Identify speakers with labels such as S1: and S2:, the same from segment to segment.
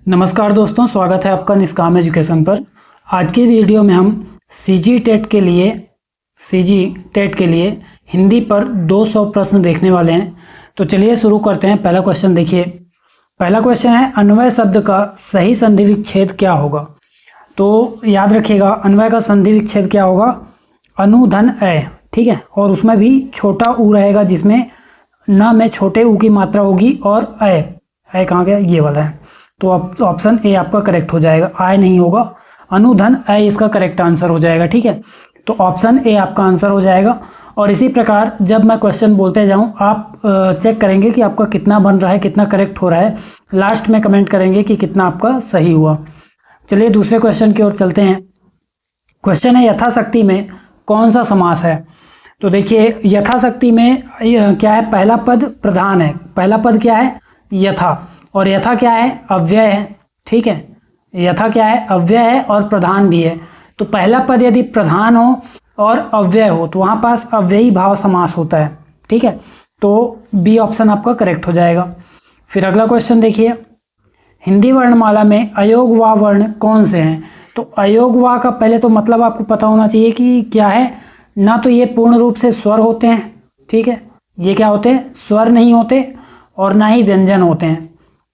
S1: नमस्कार दोस्तों, स्वागत है आपका निष्काम एजुकेशन पर। आज की वीडियो में हम सीजी टेट के लिए हिंदी पर 200 प्रश्न देखने वाले हैं। तो चलिए शुरू करते हैं। पहला क्वेश्चन देखिए। पहला क्वेश्चन है, अन्वय शब्द का सही संधि विच्छेद क्या होगा। तो याद रखिएगा, अन्वय का संधि विच्छेद क्या होगा, अनु धन अ, ठीक है। और उसमें भी छोटा ऊ रहेगा, जिसमें न में छोटे ऊ की मात्रा होगी, और अ कहाँ गया, ये वाला है। तो ऑप्शन ए आपका करेक्ट हो जाएगा, आय नहीं होगा, अनुधन अ इसका करेक्ट आंसर हो जाएगा, ठीक है। तो ऑप्शन ए आपका आंसर हो जाएगा। और इसी प्रकार जब मैं क्वेश्चन बोलते जाऊं, आप चेक करेंगे कि आपका कितना बन रहा है, कितना करेक्ट हो रहा है। लास्ट में कमेंट करेंगे कि कितना आपका सही हुआ। चलिए दूसरे क्वेश्चन की ओर चलते हैं। क्वेश्चन है, यथाशक्ति में कौन सा समास है। तो देखिए, यथाशक्ति में क्या है, पहला पद प्रधान है। पहला पद क्या है, यथा, और यथा क्या है, अव्यय है, ठीक है। यथा क्या है, अव्यय है और प्रधान भी है। तो पहला पद यदि प्रधान हो और अव्यय हो तो वहाँ पास अव्ययी भाव समास होता है, ठीक है। तो बी ऑप्शन आपका करेक्ट हो जाएगा। फिर अगला क्वेश्चन देखिए, हिंदी वर्णमाला में अयोग वा वर्ण कौन से हैं। तो अयोग वा का पहले तो मतलब आपको पता होना चाहिए कि क्या है। ना तो ये पूर्ण रूप से स्वर होते हैं, ठीक है, ये क्या होते हैं, स्वर नहीं होते, और ना ही व्यंजन होते हैं।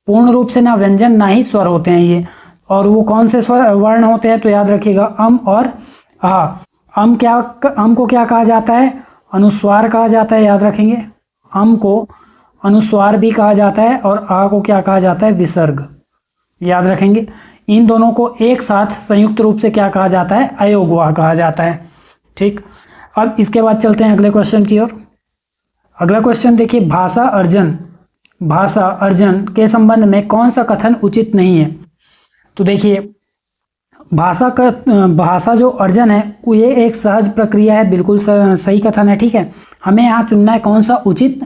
S1: पूर्ण रूप से ना व्यंजन ना ही स्वर होते हैं ये। और वो कौन से स्वर वर्ण होते हैं, तो याद रखिएगा, अम और आ। अम को क्या कहा जाता है, अनुस्वार कहा जाता है, याद रखेंगे। अम को अनुस्वार भी कहा जाता है, और आ को क्या कहा जाता है, विसर्ग, याद रखेंगे। इन दोनों को एक साथ संयुक्त रूप से क्या कहा जाता है, अयोगवा कहा जाता है, ठीक। अब इसके बाद चलते हैं अगले क्वेश्चन की ओर। अगला क्वेश्चन देखिए, भाषा अर्जन के संबंध में कौन सा कथन उचित नहीं है। तो देखिए, भाषा जो अर्जन है वो ये एक सहज प्रक्रिया है, बिल्कुल सही कथन है, ठीक है। हमें यहाँ चुनना है कौन सा उचित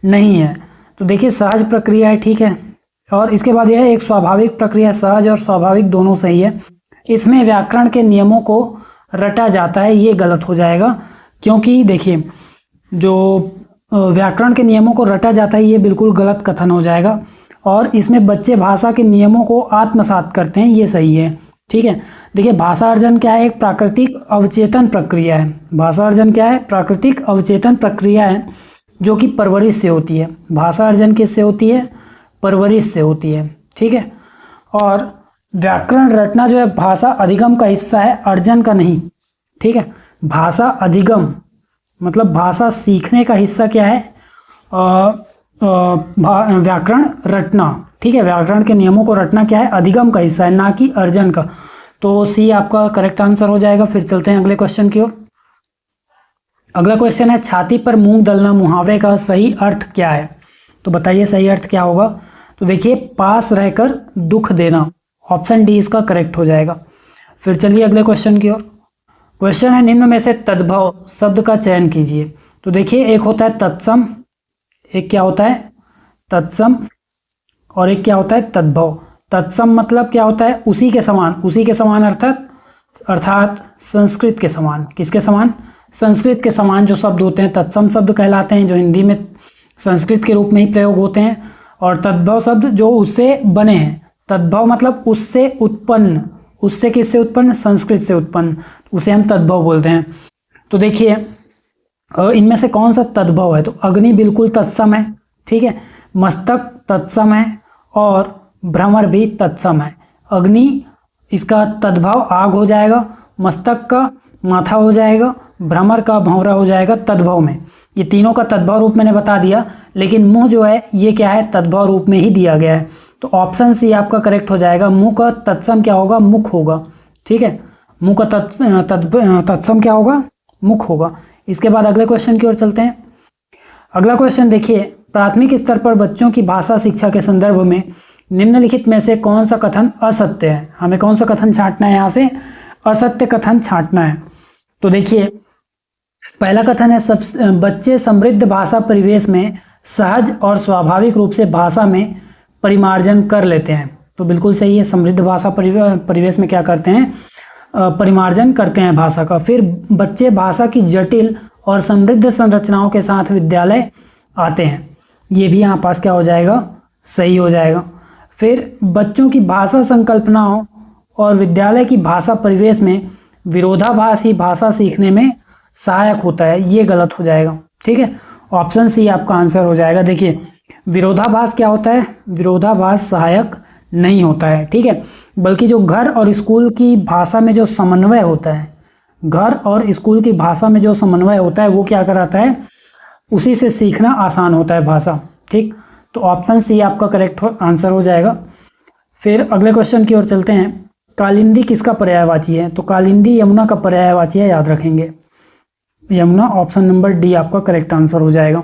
S1: नहीं है। तो देखिए, सहज प्रक्रिया है, ठीक है। और इसके बाद यह एक स्वाभाविक प्रक्रिया, सहज और स्वाभाविक दोनों सही है। इसमें व्याकरण के नियमों को रटा जाता है, ये गलत हो जाएगा, क्योंकि देखिए जो व्याकरण के नियमों को रटा जाता है, ये बिल्कुल गलत कथन हो जाएगा। और इसमें बच्चे भाषा के नियमों को आत्मसात करते हैं, ये सही है, ठीक है। देखिए, भाषा अर्जन क्या है, एक प्राकृतिक अवचेतन प्रक्रिया है। भाषा अर्जन क्या है, प्राकृतिक अवचेतन प्रक्रिया है, जो कि परवरिश से होती है। भाषा अर्जन किससे होती है, परवरिश से होती है, ठीक है। और व्याकरण रटना जो है भाषा अधिगम का हिस्सा है, अर्जन का नहीं, ठीक है। भाषा अधिगम मतलब भाषा सीखने का हिस्सा क्या है, व्याकरण रटना, ठीक है। व्याकरण के नियमों को रटना क्या है, अधिगम का हिस्सा है, ना कि अर्जन का। तो सी आपका करेक्ट आंसर हो जाएगा। फिर चलते हैं अगले क्वेश्चन की ओर। अगला क्वेश्चन है, छाती पर मूंग दलना मुहावरे का सही अर्थ क्या है। तो बताइए सही अर्थ क्या होगा। तो देखिए, पास रहकर दुख देना, ऑप्शन डी इसका करेक्ट हो जाएगा। फिर चलिए अगले क्वेश्चन की ओर। क्वेश्चन है, निम्न में से तद्भव शब्द का चयन कीजिए। तो देखिए, एक होता है तत्सम, एक क्या होता है तत्सम, और एक क्या होता है तद्भव। तत्सम मतलब क्या होता है, उसी के समान अर्थात संस्कृत के समान। किसके समान, संस्कृत के समान जो शब्द होते हैं तत्सम शब्द कहलाते हैं, जो हिंदी में संस्कृत के रूप में ही प्रयोग होते हैं। और तद्भव शब्द जो उससे बने हैं, तद्भव मतलब उससे उत्पन्न, उससे किससे उत्पन्न, संस्कृत से उत्पन्न, उसे हम तद्भव बोलते हैं। तो देखिए, इनमें से कौन सा तद्भव है। तो अग्नि बिल्कुल तत्सम है, ठीक है। मस्तक तत्सम है, और भ्रमर भी तत्सम है। अग्नि इसका तद्भव आग हो जाएगा, मस्तक का माथा हो जाएगा, भ्रमर का भंवरा हो जाएगा तद्भव में। ये तीनों का तद्भव रूप मैंने बता दिया, लेकिन मुंह जो है ये क्या है, तद्भव रूप में ही दिया गया है। तो ऑप्शन सी आपका करेक्ट हो जाएगा। मुंह का तत्सम क्या होगा, मुख होगा, ठीक है। मुंह का तत्सम क्या होगा, मुख होगा। इसके बाद अगले क्वेश्चन की ओर चलते हैं। अगला क्वेश्चन देखिए, प्राथमिक स्तर पर बच्चों की भाषा शिक्षा के संदर्भ में निम्नलिखित में से कौन सा कथन असत्य है। हमें कौन सा कथन छांटना है, यहाँ से असत्य कथन छांटना है। तो देखिए, पहला कथन है, बच्चे समृद्ध भाषा परिवेश में सहज और स्वाभाविक रूप से भाषा में परिमार्जन कर लेते हैं। तो बिल्कुल सही है, समृद्ध भाषा परिवेश में क्या करते हैं, परिमार्जन करते हैं भाषा का। फिर बच्चे भाषा की जटिल और समृद्ध संरचनाओं के साथ विद्यालय आते हैं, ये भी यहाँ पास क्या हो जाएगा, सही हो जाएगा। फिर बच्चों की भाषा संकल्पनाओं और विद्यालय की भाषा परिवेश में विरोधाभास ही भाषा सीखने में सहायक होता है, ये गलत हो जाएगा। ठीक है, ऑप्शन सी आपका आंसर हो जाएगा। देखिए विरोधाभास क्या होता है, विरोधाभास सहायक नहीं होता है। ठीक है, बल्कि जो घर और स्कूल की भाषा में जो समन्वय होता है, घर और स्कूल की भाषा में जो समन्वय होता है वो क्या कराता है, उसी से सीखना आसान होता है भाषा। ठीक, तो ऑप्शन सी आपका करेक्ट आंसर हो जाएगा। फिर अगले क्वेश्चन की ओर चलते हैं। कालिंदी किसका पर्यायवाची है, तो कालिंदी यमुना का पर्यायवाची है, याद रखेंगे यमुना। ऑप्शन नंबर डी आपका करेक्ट आंसर हो जाएगा।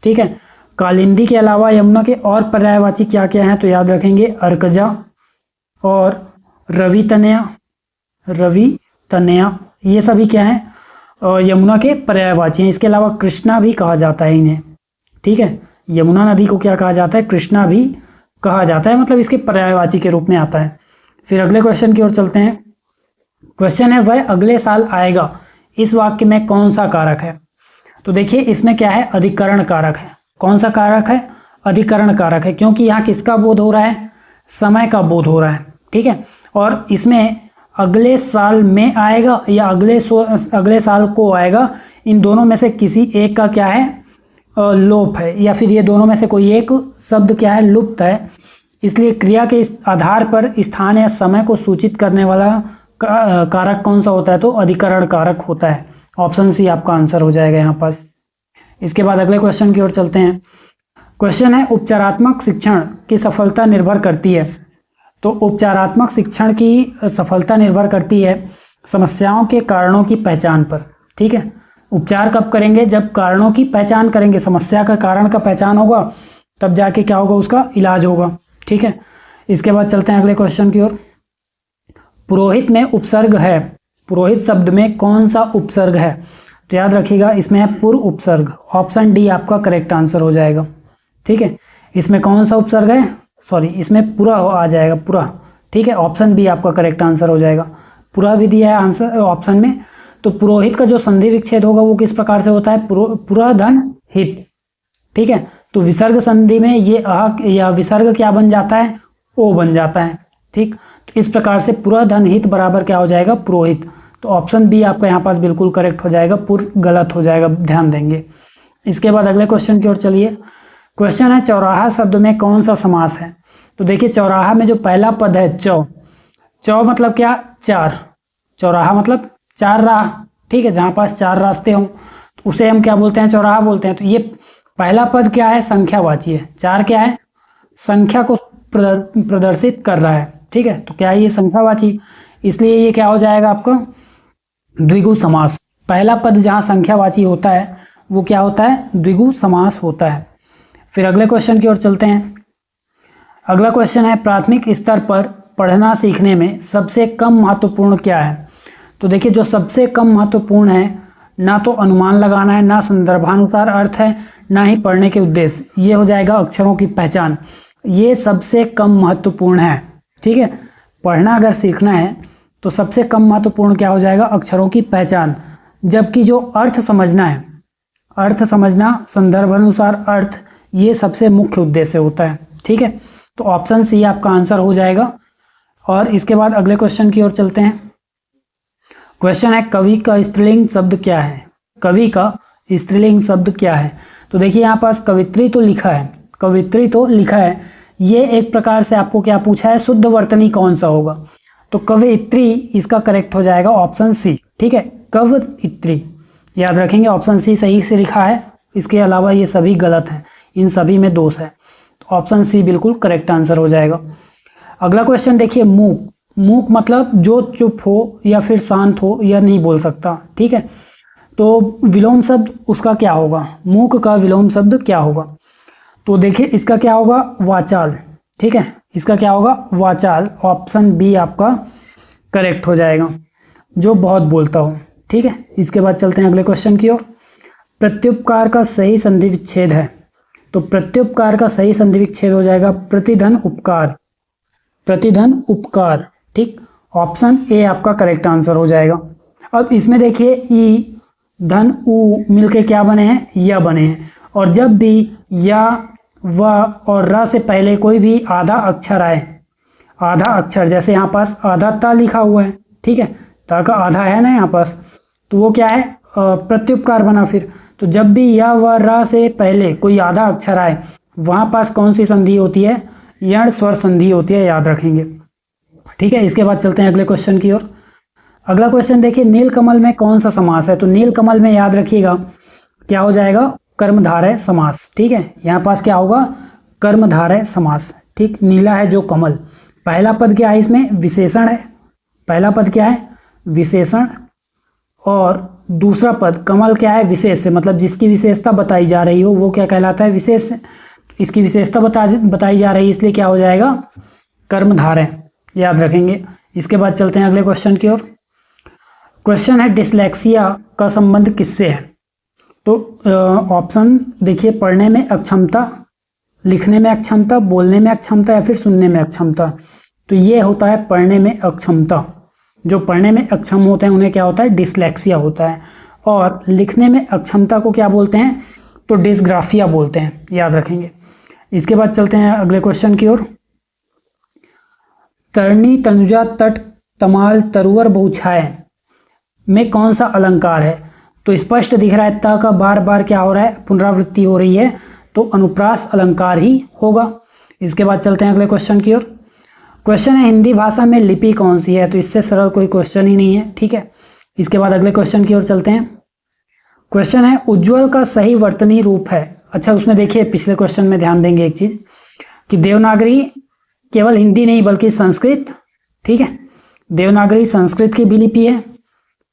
S1: ठीक है, कालिंदी के अलावा यमुना के और पर्यायवाची क्या क्या हैं, तो याद रखेंगे अर्कजा और रवि तनया, ये सभी क्या हैं, यमुना के पर्यायवाची हैं। इसके अलावा कृष्णा भी कहा जाता है इन्हें। ठीक है, यमुना नदी को क्या कहा जाता है, कृष्णा भी कहा जाता है, मतलब इसके पर्यायवाची के रूप में आता है। फिर अगले क्वेश्चन की ओर चलते हैं। क्वेश्चन है वह अगले साल आएगा, इस वाक्य में कौन सा कारक है। तो देखिए इसमें क्या है, अधिकरण कारक है। कौन सा कारक है, अधिकरण कारक है, क्योंकि यहाँ किसका बोध हो रहा है, समय का बोध हो रहा है। ठीक है, और इसमें अगले साल में आएगा या अगले साल को आएगा, इन दोनों में से किसी एक का क्या है, लोप है, या फिर ये दोनों में से कोई एक शब्द क्या है, लुप्त है। इसलिए क्रिया के इस आधार पर स्थान या समय को सूचित करने वाला कारक कौन सा होता है, तो अधिकरण कारक होता है। ऑप्शन सी आपका आंसर हो जाएगा यहाँ पास। इसके बाद अगले क्वेश्चन की ओर चलते हैं। क्वेश्चन है उपचारात्मक शिक्षण की सफलता निर्भर करती है। तो उपचारात्मक शिक्षण की सफलता निर्भर करती है समस्याओं के कारणों की पहचान पर। ठीक है, उपचार कब करेंगे, जब कारणों की पहचान करेंगे, समस्या का कारण का पहचान होगा, तब जाके क्या होगा, उसका इलाज होगा। ठीक है, इसके बाद चलते हैं अगले क्वेश्चन की ओर। पुरोहित में उपसर्ग है, पुरोहित शब्द में कौन सा उपसर्ग है, तो याद रखिएगा इसमें है पूर्व उपसर्ग। ऑप्शन डी आपका करेक्ट आंसर हो जाएगा। ठीक है, इसमें कौन सा उपसर्ग है, सॉरी इसमें पूरा आ जाएगा, पूरा। ठीक है, ऑप्शन बी आपका करेक्ट आंसर हो जाएगा। पूरा भी दिया है आंसर ऑप्शन में। तो पुरोहित का जो संधि विच्छेद होगा वो किस प्रकार से होता है, पुरा धन हित। ठीक है, तो विसर्ग संधि में ये अ या विसर्ग क्या बन जाता है, ओ बन जाता है। ठीक, तो इस प्रकार से पुरा धन हित बराबर क्या हो जाएगा, पुरोहित। तो ऑप्शन बी आपका यहाँ पास बिल्कुल करेक्ट हो जाएगा, पुर गलत हो जाएगा, ध्यान देंगे। इसके बाद अगले क्वेश्चन की ओर चलिए। क्वेश्चन है चौराहा शब्द में कौन सा समास है। तो देखिए चौराहा में जो पहला पद है चौ, चौ मतलब क्या, चार, चौराहा मतलब चार राह। ठीक है, जहाँ पास चार रास्ते हों तो उसे हम क्या बोलते हैं, चौराहा बोलते हैं। तो ये पहला पद क्या है, संख्यावाची है। चार क्या है, संख्या को प्रदर्शित कर रहा है। ठीक है, तो क्या है ये संख्यावाची, इसलिए ये क्या हो जाएगा आपका द्विगु समास। पहला पद जहाँ संख्यावाची होता है वो क्या होता है, द्विगु समास होता है। फिर अगले क्वेश्चन की ओर चलते हैं। अगला क्वेश्चन है प्राथमिक स्तर पर पढ़ना सीखने में सबसे कम महत्वपूर्ण क्या है। तो देखिए जो सबसे कम महत्वपूर्ण है, ना तो अनुमान लगाना है, ना संदर्भानुसार अर्थ है, ना ही पढ़ने के उद्देश्य, ये हो जाएगा अक्षरों की पहचान। ये सबसे कम महत्वपूर्ण है। ठीक है, पढ़ना अगर सीखना है तो सबसे कम महत्वपूर्ण क्या हो जाएगा, अक्षरों की पहचान। जबकि जो अर्थ समझना है, अर्थ समझना, संदर्भ अनुसार अर्थ, ये सबसे मुख्य उद्देश्य होता है। ठीक है, तो ऑप्शन सी आपका आंसर हो जाएगा। और इसके बाद अगले क्वेश्चन की ओर चलते हैं। क्वेश्चन है कवि का स्त्रीलिंग शब्द क्या है, कवि का स्त्रीलिंग शब्द क्या है। तो देखिए यहाँ पास कवित्री तो लिखा है, कवित्री तो लिखा है, ये एक प्रकार से आपको क्या पूछा है, शुद्ध वर्तनी कौन सा होगा। तो कवित्री इसका करेक्ट हो जाएगा ऑप्शन सी। ठीक है, कवित्री, याद रखेंगे ऑप्शन सी सही से लिखा है, इसके अलावा ये सभी गलत हैं, इन सभी में दोष है। तो ऑप्शन सी बिल्कुल करेक्ट आंसर हो जाएगा। अगला क्वेश्चन देखिए मूक, मूक मतलब जो चुप हो या फिर शांत हो या नहीं बोल सकता। ठीक है, तो विलोम शब्द उसका क्या होगा, मूक का विलोम शब्द क्या होगा। तो देखिए इसका क्या होगा, वाचाल। ठीक है, इसका क्या होगा, वाचाल। ऑप्शन बी आपका करेक्ट हो जाएगा, जो बहुत बोलता हो। ठीक है, इसके बाद चलते हैं अगले क्वेश्चन की ओर। प्रत्युपकार का सही संधि विच्छेद है। तो प्रत्युपकार का सही संधि विच्छेद हो जाएगा प्रतिधन उपकार, प्रतिधन उपकार। ठीक, ऑप्शन ए आपका करेक्ट आंसर हो जाएगा। अब इसमें देखिए ई धन उ मिलके क्या बने हैं, या बने हैं। और जब भी या व और र से पहले कोई भी आधा अक्षर आए, आधा अक्षर, जैसे यहाँ पास आधा ता लिखा हुआ है, ठीक है, ता का आधा है ना यहाँ पास, तो वो क्या है, प्रत्युपकार बना। फिर तो जब भी या व र से पहले कोई आधा अक्षर आए, वहाँ पास कौन सी संधि होती है, यण स्वर संधि होती है, याद रखेंगे, ठीक है। इसके बाद चलते हैं अगले क्वेश्चन की ओर। अगला क्वेश्चन देखिए, नीलकमल में कौन सा समास है, तो नीलकमल में याद रखिएगा क्या हो जाएगा, कर्मधारय समास, ठीक है। यहाँ पास क्या होगा, कर्मधारय समास, ठीक। नीला है जो कमल, पहला पद क्या है इसमें, विशेषण है, पहला पद क्या है, विशेषण, और दूसरा पद कमल क्या है, विशेष है, मतलब जिसकी विशेषता बताई जा रही हो वो क्या कहलाता है, विशेष। इसकी विशेषता बताई जा रही है, इसलिए क्या हो जाएगा, कर्मधारय, याद रखेंगे। इसके बाद चलते हैं अगले क्वेश्चन की ओर। क्वेश्चन है, डिसलेक्सिया का संबंध किससे है, तो ऑप्शन देखिए, पढ़ने में अक्षमता, लिखने में अक्षमता, बोलने में अक्षमता, या फिर सुनने में अक्षमता। तो ये होता है पढ़ने में अक्षमता, जो पढ़ने में अक्षम होते हैं उन्हें क्या होता है, डिसलेक्सिया होता है। और लिखने में अक्षमता को क्या बोलते हैं, तो डिसग्राफिया बोलते हैं, याद रखेंगे। इसके बाद चलते हैं अगले क्वेश्चन की ओर। तरणी तनुजा तट तमाल तरुवर बहुछाए में कौन सा अलंकार है, तो स्पष्ट दिख रहा है, ता का बार बार क्या हो रहा है, पुनरावृत्ति हो रही है, तो अनुप्रास अलंकार ही होगा। इसके बाद चलते हैं अगले क्वेश्चन की ओर। क्वेश्चन है, हिंदी भाषा में लिपि कौन सी है, तो इससे सरल कोई क्वेश्चन ही नहीं है, ठीक है। इसके बाद अगले क्वेश्चन की ओर चलते हैं। क्वेश्चन है, उज्ज्वल का सही वर्तनी रूप है। अच्छा, उसमें देखिए पिछले क्वेश्चन में ध्यान देंगे एक चीज, कि देवनागरी केवल हिंदी नहीं बल्कि संस्कृत, ठीक है, देवनागरी संस्कृत की भी लिपि है,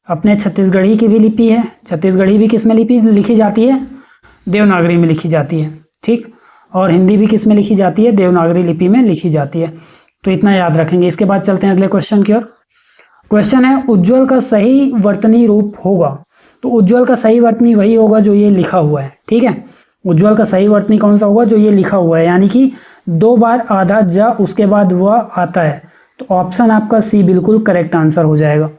S1: अपने छत्तीसगढ़ी की भी लिपि है, छत्तीसगढ़ी भी किस में लिपि लिखी जाती है, देवनागरी में लिखी जाती है, ठीक, और हिंदी भी किस में लिखी जाती है, देवनागरी लिपि में लिखी जाती है, तो इतना याद रखेंगे। इसके बाद चलते हैं अगले क्वेश्चन की ओर। क्वेश्चन है, उज्ज्वल का सही वर्तनी रूप होगा, तो उज्ज्वल का सही वर्तनी वही होगा जो ये लिखा हुआ है, ठीक है। उज्ज्वल का सही वर्तनी कौन सा होगा, जो ये लिखा हुआ है, यानी कि 2 बार आधा जा उसके बाद वह आता है, तो ऑप्शन आपका सी बिल्कुल करेक्ट आंसर हो जाएगा,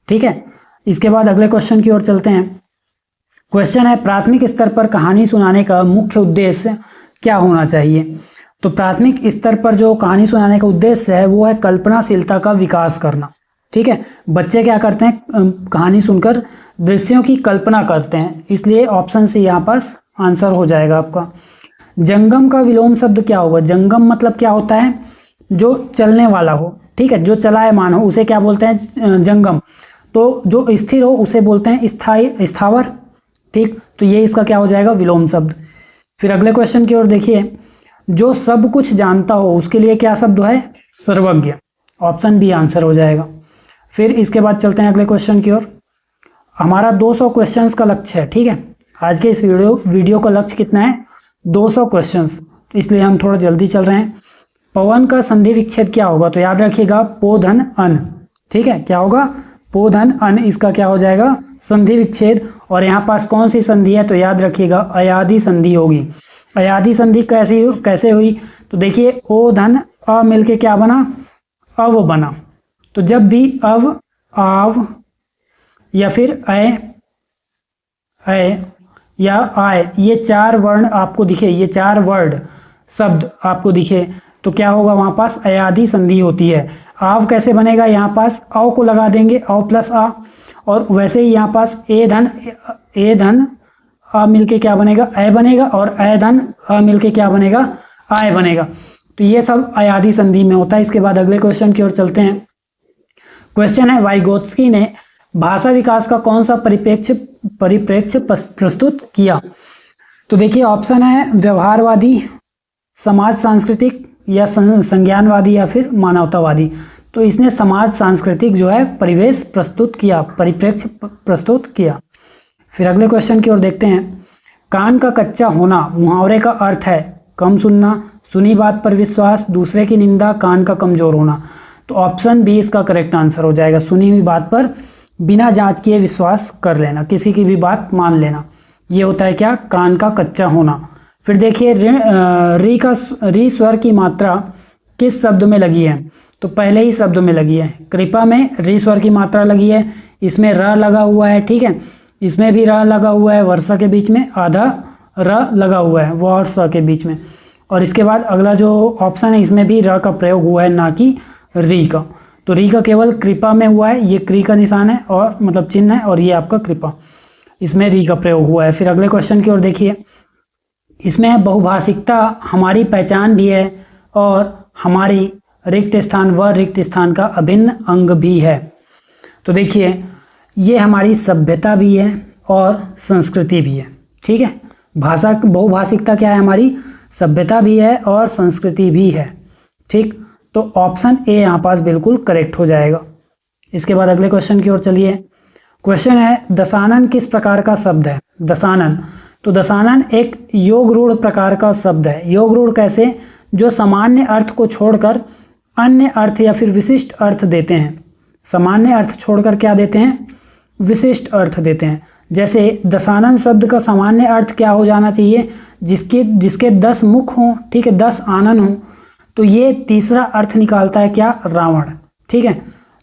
S1: ठीक है। इसके बाद अगले क्वेश्चन की ओर चलते हैं। क्वेश्चन है, प्राथमिक स्तर पर कहानी सुनाने का मुख्य उद्देश्य क्या होना चाहिए, तो प्राथमिक स्तर पर जो कहानी सुनाने का उद्देश्य है वो है कल्पनाशीलता का विकास करना, ठीक है। बच्चे क्या करते हैं, कहानी सुनकर दृश्यों की कल्पना करते हैं, इसलिए ऑप्शन सी यहाँ पास आंसर हो जाएगा आपका। जंगम का विलोम शब्द क्या होगा, जंगम मतलब क्या होता है, जो चलने वाला हो, ठीक है, जो चलायमान हो उसे क्या बोलते हैं, जंगम। तो जो स्थिर हो उसे बोलते हैं स्थावर, ठीक, तो ये इसका क्या हो जाएगा, विलोम शब्द। फिर अगले क्वेश्चन की ओर देखिए, जो सब कुछ जानता हो उसके लिए क्या शब्द है, सर्वज्ञ, ऑप्शन बी आंसर हो जाएगा। फिर इसके बाद चलते हैं अगले क्वेश्चन की ओर। हमारा 200 क्वेश्चंस का लक्ष्य है, ठीक है, आज के इस वीडियो का लक्ष्य कितना है, 200 क्वेश्चंस, इसलिए हम थोड़ा जल्दी चल रहे हैं। पवन का संधि विच्छेद क्या होगा, तो याद रखिएगा पो धन अन, ठीक है, क्या होगा, पो धन अन, इसका क्या हो जाएगा, संधि विच्छेद। और यहाँ पास कौन सी संधि है, तो याद रखिएगा अयादि संधि होगी। अयादि संधि कैसे हुई, तो देखिए ओ धन अ मिलके क्या बना, अव बना। तो जब भी अव, आव या फिर अय या आय, ये 4 वर्ण आपको दिखे, ये 4 वर्ड शब्द आपको दिखे, तो क्या होगा, वहां पास अयादि संधि होती है। आव कैसे बनेगा, यहाँ पास औ को लगा देंगे, औ प्लस आ, और वैसे ही यहाँ पास ए धन अ मिलके क्या बनेगा, अय बनेगा, और अय धन अ मिलके क्या बनेगा, आय बनेगा। तो ये सब अयादि संधि में होता है। इसके बाद अगले क्वेश्चन की ओर चलते हैं। क्वेश्चन है, वाइगोत्स्की ने भाषा विकास का कौन सा परिप्रेक्ष्य प्रस्तुत किया, तो देखिए ऑप्शन है व्यवहारवादी, समाज सांस्कृतिक, या संज्ञानवादी, या फिर मानवतावादी। तो इसने समाज सांस्कृतिक जो है परिवेश प्रस्तुत किया, परिप्रेक्ष्य प्रस्तुत किया। फिर अगले क्वेश्चन की ओर देखते हैं। कान का कच्चा होना मुहावरे का अर्थ है कम सुनना, सुनी बात पर विश्वास, दूसरे की निंदा, कान का कमजोर होना। तो ऑप्शन बी इसका करेक्ट आंसर हो जाएगा, सुनी हुई बात पर बिना जांच किए विश्वास कर लेना, किसी की भी बात मान लेना, ये होता है क्या, कान का कच्चा होना। फिर देखिए री स्वर की मात्रा किस शब्द में लगी है, तो पहले ही शब्द में लगी है। कृपा में री स्वर की मात्रा लगी है, इसमें र लगा हुआ है, ठीक है, इसमें भी र लगा हुआ है, वर्षा के बीच में आधा र लगा हुआ है, वो और स के बीच में। और इसके बाद अगला जो ऑप्शन है इसमें भी र का प्रयोग हुआ है, ना कि री का। तो री का केवल कृपा में हुआ है, ये क्री का निशान है और मतलब चिन्ह है, और ये आपका कृपा, इसमें री का प्रयोग हुआ है। फिर अगले क्वेश्चन की ओर देखिए, इसमें बहुभाषिकता हमारी पहचान भी है और हमारी रिक्त स्थान व रिक्त स्थान का अभिन्न अंग भी है। तो देखिए ये हमारी सभ्यता भी है और संस्कृति भी है, ठीक है। भाषा बहुभाषिकता क्या है, हमारी सभ्यता भी है और संस्कृति भी है, ठीक। तो ऑप्शन ए यहाँ पास बिल्कुल करेक्ट हो जाएगा। इसके बाद अगले क्वेश्चन की ओर चलिए। क्वेश्चन है दशानन किस प्रकार का शब्द है। दशानन, तो दशानन एक योग रूढ़ प्रकार का शब्द है। योग रूढ़ कैसे, जो सामान्य अर्थ को छोड़कर अन्य अर्थ या फिर विशिष्ट अर्थ देते हैं। सामान्य अर्थ छोड़कर क्या देते हैं, विशिष्ट अर्थ देते हैं। जैसे दशानन शब्द का सामान्य अर्थ क्या हो जाना चाहिए, जिसके 10 मुख हों, ठीक है, 10 आनन हों, तो ये तीसरा अर्थ निकालता है क्या, रावण, ठीक है।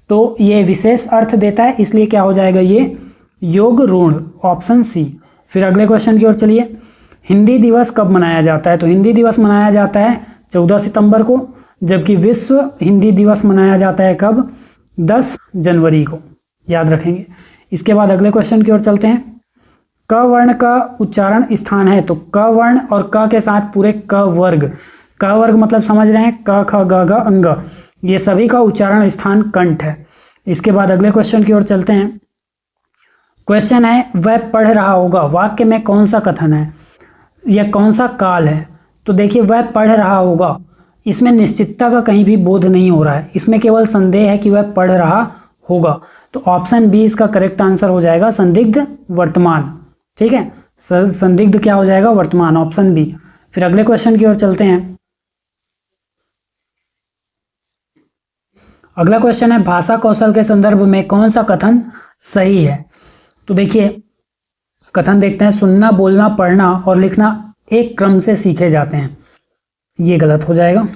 S1: तो ये विशेष अर्थ देता है, इसलिए क्या हो जाएगा ये योग रूढ़, ऑप्शन सी। फिर अगले क्वेश्चन की ओर चलिए। हिंदी दिवस कब मनाया जाता है। तो हिंदी दिवस मनाया जाता है 14 सितंबर को, जबकि विश्व हिंदी दिवस मनाया जाता है कब, 10 जनवरी को, याद रखेंगे। इसके बाद अगले क्वेश्चन की ओर चलते हैं। क वर्ण का उच्चारण स्थान है। तो क वर्ण और क के साथ पूरे क वर्ग, क वर्ग मतलब समझ रहे हैं, क ख ग घ अंग, ये सभी का उच्चारण स्थान कंठ है। इसके बाद अगले क्वेश्चन की ओर चलते हैं। क्वेश्चन है वह पढ़ रहा होगा, वाक्य में कौन सा कथन है या कौन सा काल है। तो देखिए वह पढ़ रहा होगा, इसमें निश्चितता का कहीं भी बोध नहीं हो रहा है, इसमें केवल संदेह है कि वह पढ़ रहा होगा। तो ऑप्शन बी इसका करेक्ट आंसर हो जाएगा, संदिग्ध वर्तमान, ठीक है। संदिग्ध क्या हो जाएगा, वर्तमान, ऑप्शन बी। फिर अगले क्वेश्चन की ओर चलते हैं। अगला क्वेश्चन है भाषा कौशल के संदर्भ में कौन सा कथन सही है। तो देखिए कथन देखते हैं, सुनना, बोलना, पढ़ना और लिखना एक क्रम से सीखे जाते हैं, ये गलत हो जाएगा।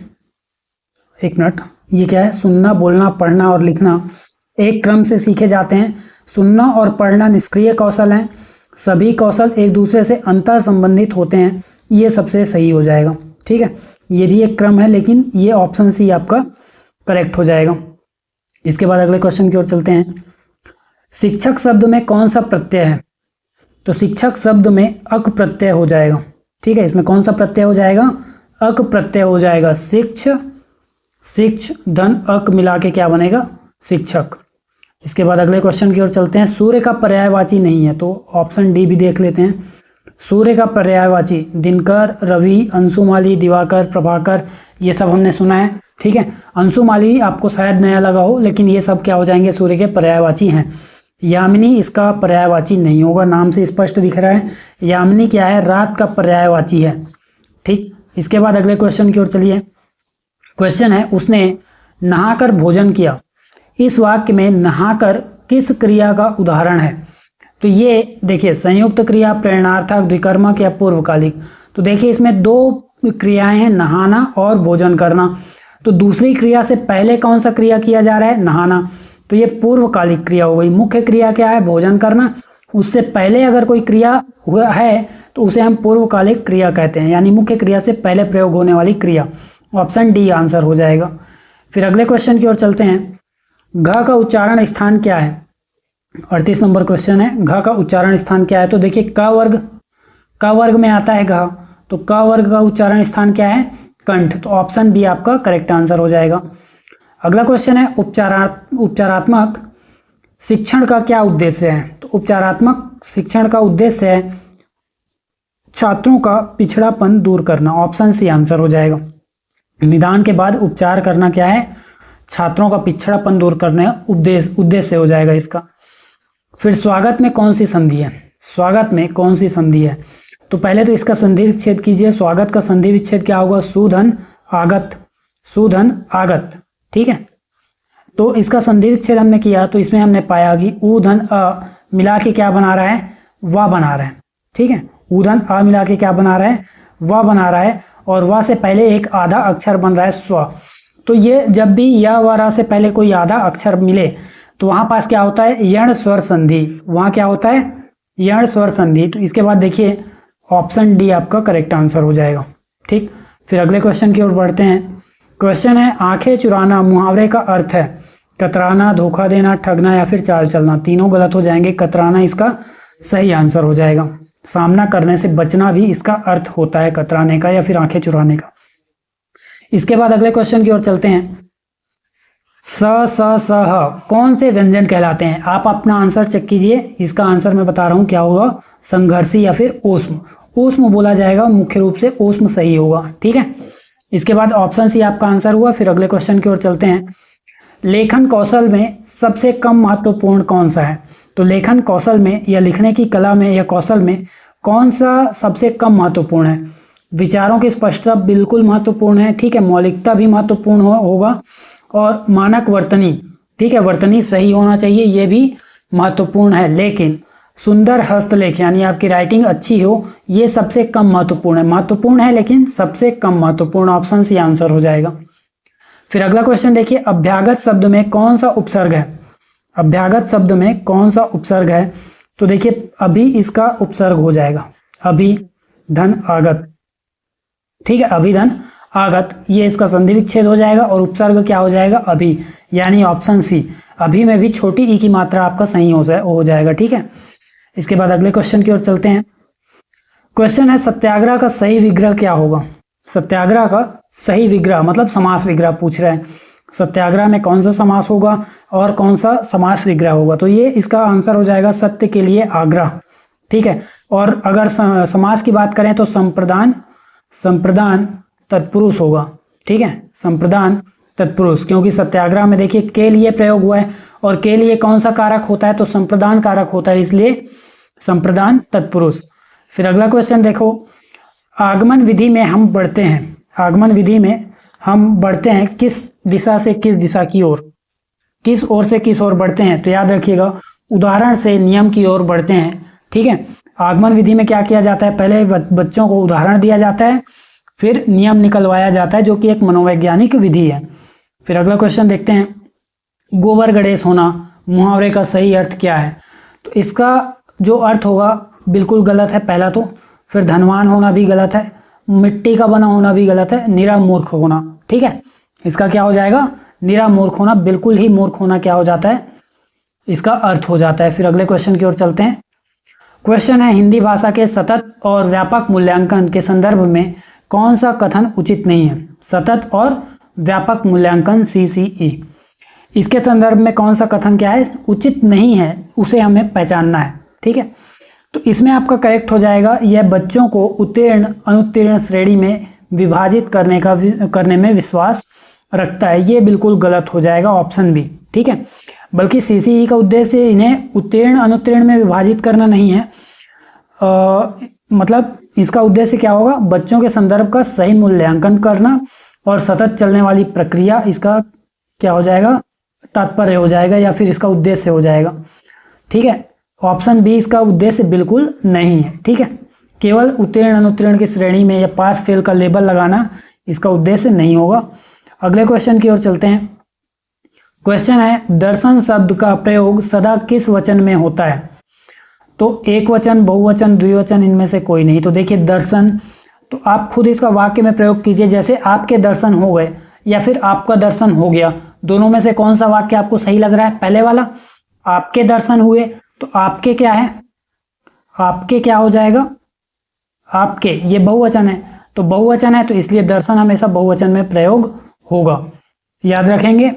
S1: एक मिनट, ये क्या है, सुनना, बोलना, पढ़ना और लिखना एक क्रम से सीखे जाते हैं। सुनना और पढ़ना निष्क्रिय कौशल हैं, सभी कौशल एक दूसरे से अंतर संबंधित होते हैं, ये सबसे सही हो जाएगा, ठीक है। ये भी एक क्रम है, लेकिन ये ऑप्शन सी आपका करेक्ट हो जाएगा। इसके बाद अगले क्वेश्चन की ओर चलते हैं। शिक्षक शब्द में कौन सा प्रत्यय है। तो शिक्षक शब्द में अक प्रत्यय हो जाएगा, ठीक है। इसमें कौन सा प्रत्यय हो जाएगा, अक प्रत्यय हो जाएगा। शिक्ष धन अक मिला के क्या बनेगा, शिक्षक। इसके बाद अगले क्वेश्चन की ओर चलते हैं। सूर्य का पर्यायवाची नहीं है, तो ऑप्शन डी भी देख लेते हैं। सूर्य का पर्यायवाची दिनकर, रवि, अंशुमाली, दिवाकर, प्रभाकर, ये सब हमने सुना है, ठीक है। अंशुमाली आपको शायद नया लगा हो, लेकिन ये सब क्या हो जाएंगे, सूर्य के पर्यायवाची हैं। यामिनी इसका पर्यायवाची नहीं होगा, नाम से स्पष्ट दिख रहा है। यामिनी क्या है, रात का पर्यायवाची है, ठीक। इसके बाद अगले क्वेश्चन की ओर चलिए। क्वेश्चन है उसने नहाकर भोजन किया, इस वाक्य में नहाकर किस क्रिया का उदाहरण है। तो ये देखिए संयुक्त क्रिया, प्रेरणार्थक, द्विकर्मक या पूर्वकालिक। तो देखिए इसमें 2 क्रियाएं हैं, नहाना और भोजन करना। तो दूसरी क्रिया से पहले कौन सा क्रिया किया जा रहा है, नहाना, तो ये पूर्वकालिक क्रिया हो गई। मुख्य क्रिया क्या है, भोजन करना, उससे पहले अगर कोई क्रिया हुआ है तो उसे हम पूर्वकालिक क्रिया कहते हैं, यानी मुख्य क्रिया से पहले प्रयोग होने वाली क्रिया। ऑप्शन डी आंसर हो जाएगा। फिर अगले क्वेश्चन की ओर चलते हैं। घ का उच्चारण स्थान क्या है। 38 नंबर क्वेश्चन है, घ का उच्चारण स्थान क्या है। तो देखिए क वर्ग में आता है घ, तो क वर्ग का उच्चारण स्थान क्या है, कंठ। तो ऑप्शन बी आपका करेक्ट आंसर हो जाएगा। अगला क्वेश्चन है उपचारात्मक शिक्षण का क्या उद्देश्य है। तो उपचारात्मक शिक्षण का उद्देश्य है छात्रों का पिछड़ापन दूर करना, ऑप्शन सी आंसर हो जाएगा। निदान के बाद उपचार करना क्या है, छात्रों का पिछड़ापन दूर करने उद्देश्य हो जाएगा इसका। फिर स्वागत में कौन सी संधि है, स्वागत में कौन सी संधि है। तो पहले तो इसका संधि विच्छेद कीजिए। स्वागत का संधि विच्छेद क्या होगा, सुधन आगत, सुधन आगत, ठीक है। तो इसका संधि विच्छेद हमने किया, तो इसमें हमने पाया कि ऊ धन अ मिला के क्या बना रहा है, वा बना रहा है, ठीक है। ऊ धन अ मिला के क्या बना रहा है, वा बना रहा है, और वा से पहले एक आधा अक्षर बन रहा है स्व। तो ये जब भी या व रा से पहले कोई आधा अक्षर मिले तो वहां पास क्या होता है, यण स्वर संधि, वहां क्या होता है, यण स्वर संधि। तो इसके बाद देखिए ऑप्शन डी आपका करेक्ट आंसर हो जाएगा, ठीक। फिर अगले क्वेश्चन की ओर बढ़ते हैं। क्वेश्चन है आंखें चुराना मुहावरे का अर्थ है कतराना, धोखा देना, ठगना या फिर चाल चलना। तीनों गलत हो जाएंगे। कतराना इसका सही आंसर हो जाएगा। सामना करने से बचना भी इसका अर्थ होता है कतराने का या फिर आंखें चुराने का। इसके बाद अगले क्वेश्चन की ओर चलते हैं। स स स ह कौन से व्यंजन कहलाते हैं? आप अपना आंसर चेक कीजिए। इसका आंसर मैं बता रहा हूं क्या होगा, संघर्षी या फिर ऊष्म। ऊष्म बोला जाएगा, मुख्य रूप से ऊष्म सही होगा। ठीक है, इसके बाद ऑप्शन सी आपका आंसर हुआ। फिर अगले क्वेश्चन की ओर चलते हैं। लेखन कौशल में सबसे कम महत्वपूर्ण कौन सा है? तो लेखन कौशल में या लिखने की कला में या कौशल में कौन सा सबसे कम महत्वपूर्ण है? विचारों की स्पष्टता बिल्कुल महत्वपूर्ण है। ठीक है, मौलिकता भी महत्वपूर्ण होगा और मानक वर्तनी, ठीक है, वर्तनी सही होना चाहिए, ये भी महत्वपूर्ण है। लेकिन सुंदर हस्तलेख यानी आपकी राइटिंग अच्छी हो, ये सबसे कम महत्वपूर्ण है। महत्वपूर्ण है लेकिन सबसे कम महत्वपूर्ण, ऑप्शन सी आंसर हो जाएगा। फिर अगला क्वेश्चन देखिए, अभ्यागत शब्द में कौन सा उपसर्ग है? अभ्यागत शब्द में कौन सा उपसर्ग है? तो देखिए अभी इसका उपसर्ग हो जाएगा, अभी धन आगत। ठीक है, अभिधन आगत, ये इसका संधि विच्छेद हो जाएगा और उपसर्ग क्या हो जाएगा? अभी, यानी ऑप्शन सी। अभी में भी छोटी ई की मात्रा आपका सही हो जाएगा। ठीक है, इसके बाद अगले क्वेश्चन की ओर चलते हैं। क्वेश्चन है सत्याग्रह का सही विग्रह क्या होगा? सत्याग्रह का सही विग्रह मतलब समास विग्रह पूछ रहे हैं। सत्याग्रह में कौन सा समास होगा और कौन सा समास विग्रह होगा? तो ये इसका आंसर हो जाएगा सत्य के लिए आग्रह। ठीक है, और अगर समास की बात करें तो संप्रदान, संप्रदान तत्पुरुष होगा। ठीक है, संप्रदान तत्पुरुष, क्योंकि सत्याग्रह में देखिए के लिए प्रयोग हुआ है और के लिए कौन सा कारक होता है? तो संप्रदान कारक होता है, इसलिए संप्रदान तत्पुरुष। फिर अगला क्वेश्चन देखो, आगमन विधि में हम बढ़ते हैं, आगमन विधि में हम बढ़ते हैं किस दिशा से किस दिशा की ओर, किस ओर से किस ओर बढ़ते हैं? तो याद रखिएगा उदाहरण से नियम की ओर बढ़ते हैं। ठीक है, आगमन विधि में क्या किया जाता है? पहले बच्चों को उदाहरण दिया जाता है, फिर नियम निकलवाया जाता है, जो कि एक मनोवैज्ञानिक विधि है। फिर अगला क्वेश्चन देखते हैं, गोबर गणेश होना मुहावरे का सही अर्थ क्या है? तो इसका जो अर्थ होगा बिल्कुल गलत है पहला तो। फिर धनवान होना भी गलत है, मिट्टी का बना होना भी गलत है, निरा मूर्ख होना। ठीक है, इसका क्या हो जाएगा? निरा मूर्ख होना, बिल्कुल ही मूर्ख होना क्या हो जाता है? इसका अर्थ हो जाता है। फिर अगले क्वेश्चन की ओर चलते हैं। क्वेश्चन है हिंदी भाषा के सतत और व्यापक मूल्यांकन के संदर्भ में कौन सा कथन उचित नहीं है? सतत और व्यापक मूल्यांकन CCE, इसके संदर्भ में कौन सा कथन क्या है? उचित नहीं है, उसे हमें पहचानना है। ठीक है, तो इसमें आपका करेक्ट हो जाएगा, यह बच्चों को उत्तीर्ण अनुत्तीर्ण श्रेणी में विभाजित करने में विश्वास रखता है। ये बिल्कुल गलत हो जाएगा, ऑप्शन बी। ठीक है, बल्कि CCE का उद्देश्य इन्हें उत्तीर्ण अनुत्तीर्ण में विभाजित करना नहीं है। मतलब इसका उद्देश्य क्या होगा? बच्चों के संदर्भ का सही मूल्यांकन करना और सतत चलने वाली प्रक्रिया, इसका क्या हो जाएगा? तात्पर्य हो जाएगा या फिर इसका उद्देश्य हो जाएगा। ठीक है, ऑप्शन बी इसका उद्देश्य बिल्कुल नहीं है। ठीक है, केवल उत्तीर्ण अनुत्तीर्ण की श्रेणी में या पास फेल का लेबल लगाना इसका उद्देश्य नहीं होगा। अगले क्वेश्चन की ओर चलते हैं। क्वेश्चन है दर्शन शब्द का प्रयोग सदा किस वचन में होता है? तो एक वचन, बहुवचन, द्विवचन, इनमें से कोई नहीं। तो देखिए दर्शन, तो आप खुद इसका वाक्य में प्रयोग कीजिए, जैसे आपके दर्शन हो गए या फिर आपका दर्शन हो गया, दोनों में से कौन सा वाक्य आपको सही लग रहा है? पहले वाला, आपके दर्शन हुए, तो आपके क्या है? आपके क्या हो जाएगा? आपके, ये बहुवचन है, तो बहुवचन है तो इसलिए दर्शन हमेशा बहुवचन में प्रयोग होगा, याद रखेंगे।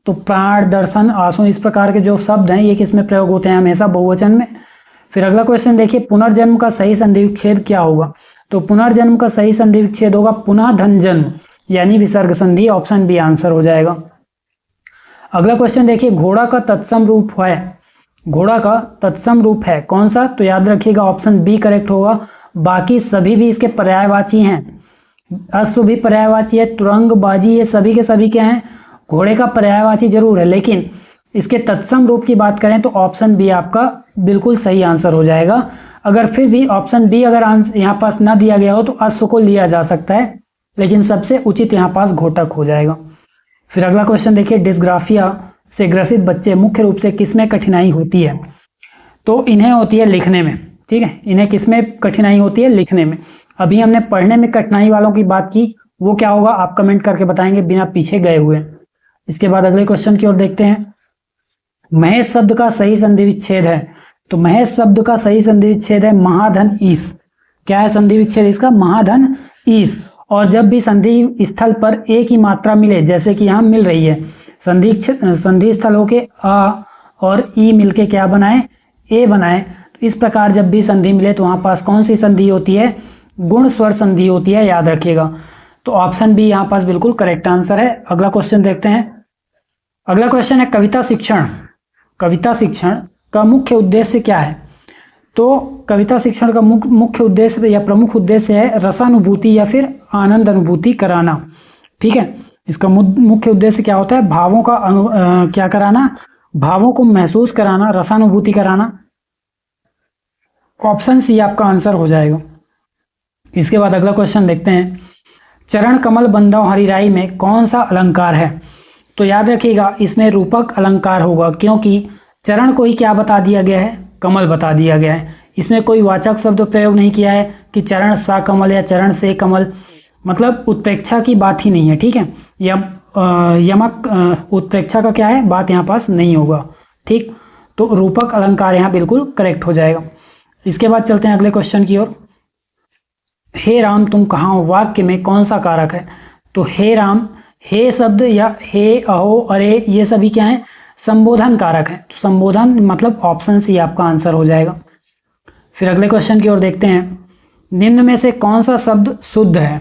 S1: तो प्राण, दर्शन, आंसू, इस प्रकार के जो शब्द हैं ये किस में प्रयोग होते हैं? हमेशा बहुवचन में। फिर अगला क्वेश्चन देखिए, पुनर्जन्म का सही संधि विच्छेद क्या होगा? तो पुनर्जन्म का सही संधि विच्छेद होगा पुनः धन जन्म, यानी विसर्ग संधि, ऑप्शन बी आंसर हो जाएगा। अगला क्वेश्चन देखिए, घोड़ा का तत्सम रूप है, घोड़ा का तत्सम रूप है कौन सा? तो याद रखिएगा ऑप्शन बी करेक्ट होगा। बाकी सभी भी इसके पर्यायवाची हैं, अश्व भी पर्यायवाची है, तुरंग, बाजी, ये सभी के सभी क्या हैं? घोड़े का पर्यायवाची जरूर है, लेकिन इसके तत्सम रूप की बात करें तो ऑप्शन बी आपका बिल्कुल सही आंसर हो जाएगा। अगर फिर भी ऑप्शन बी अगर यहाँ पास ना दिया गया हो तो अश्व को लिया जा सकता है, लेकिन सबसे उचित यहाँ पास घोटक हो जाएगा। फिर अगला क्वेश्चन देखिए, डिस्ग्राफिया से ग्रसित बच्चे मुख्य रूप से किसमें कठिनाई होती है? तो इन्हें होती है लिखने में। ठीक है, इन्हें किसमें कठिनाई होती है? लिखने में। अभी हमने पढ़ने में कठिनाई वालों की बात की, वो क्या होगा आप कमेंट करके बताएंगे बिना पीछे गए हुए। इसके बाद अगले क्वेश्चन की ओर देखते हैं। महेश शब्द का सही संधि विच्छेद है, तो महेश शब्द का सही संधि विच्छेद है महाधन ईस। क्या है संधि विच्छेद इसका? महाधन ईस। और जब भी संधि स्थल पर एक ही मात्रा मिले, जैसे कि यहाँ मिल रही है, संधि स्थल होके आ और ई मिलके क्या बनाए? ए बनाए। तो इस प्रकार जब भी संधि मिले तो वहाँ पास कौन सी संधि होती है? गुण स्वर संधि होती है, याद रखिएगा। तो ऑप्शन बी यहाँ पास बिल्कुल करेक्ट आंसर है। अगला क्वेश्चन देखते हैं। अगला क्वेश्चन है कविता शिक्षण। कविता शिक्षण का मुख्य उद्देश्य क्या है? तो कविता शिक्षण का मुख्य उद्देश्य या प्रमुख उद्देश्य है रसानुभूति या फिर आनंद अनुभूति कराना। ठीक है, इसका मुख्य उद्देश्य क्या होता है? भावों का क्या कराना? भावों को महसूस कराना, रसानुभूति कराना। ऑप्शन सी आपका आंसर हो जाएगा। इसके बाद अगला क्वेश्चन देखते हैं। चरण कमल बंधव हरिराई में कौन सा अलंकार है? तो याद रखिएगा इसमें रूपक अलंकार होगा, क्योंकि चरण को ही क्या बता दिया गया है? कमल बता दिया गया है। इसमें कोई वाचक शब्द प्रयोग नहीं किया है कि चरण सा कमल या चरण से कमल, मतलब उत्प्रेक्षा की बात ही नहीं है। ठीक है, यमक उत्प्रेक्षा का क्या है? बात यहाँ पास नहीं होगा। ठीक, तो रूपक अलंकार यहाँ बिल्कुल करेक्ट हो जाएगा। इसके बाद चलते हैं अगले क्वेश्चन की ओर। हे राम तुम कहाँ हो वाक्य में कौन सा कारक है? तो हे राम, हे शब्द या हे, अहो, अरे, ये सभी क्या है? संबोधन कारक है। तो संबोधन मतलब ऑप्शन सी आपका आंसर हो जाएगा। फिर अगले क्वेश्चन की ओर देखते हैं। निम्न में से कौन सा शब्द शुद्ध है?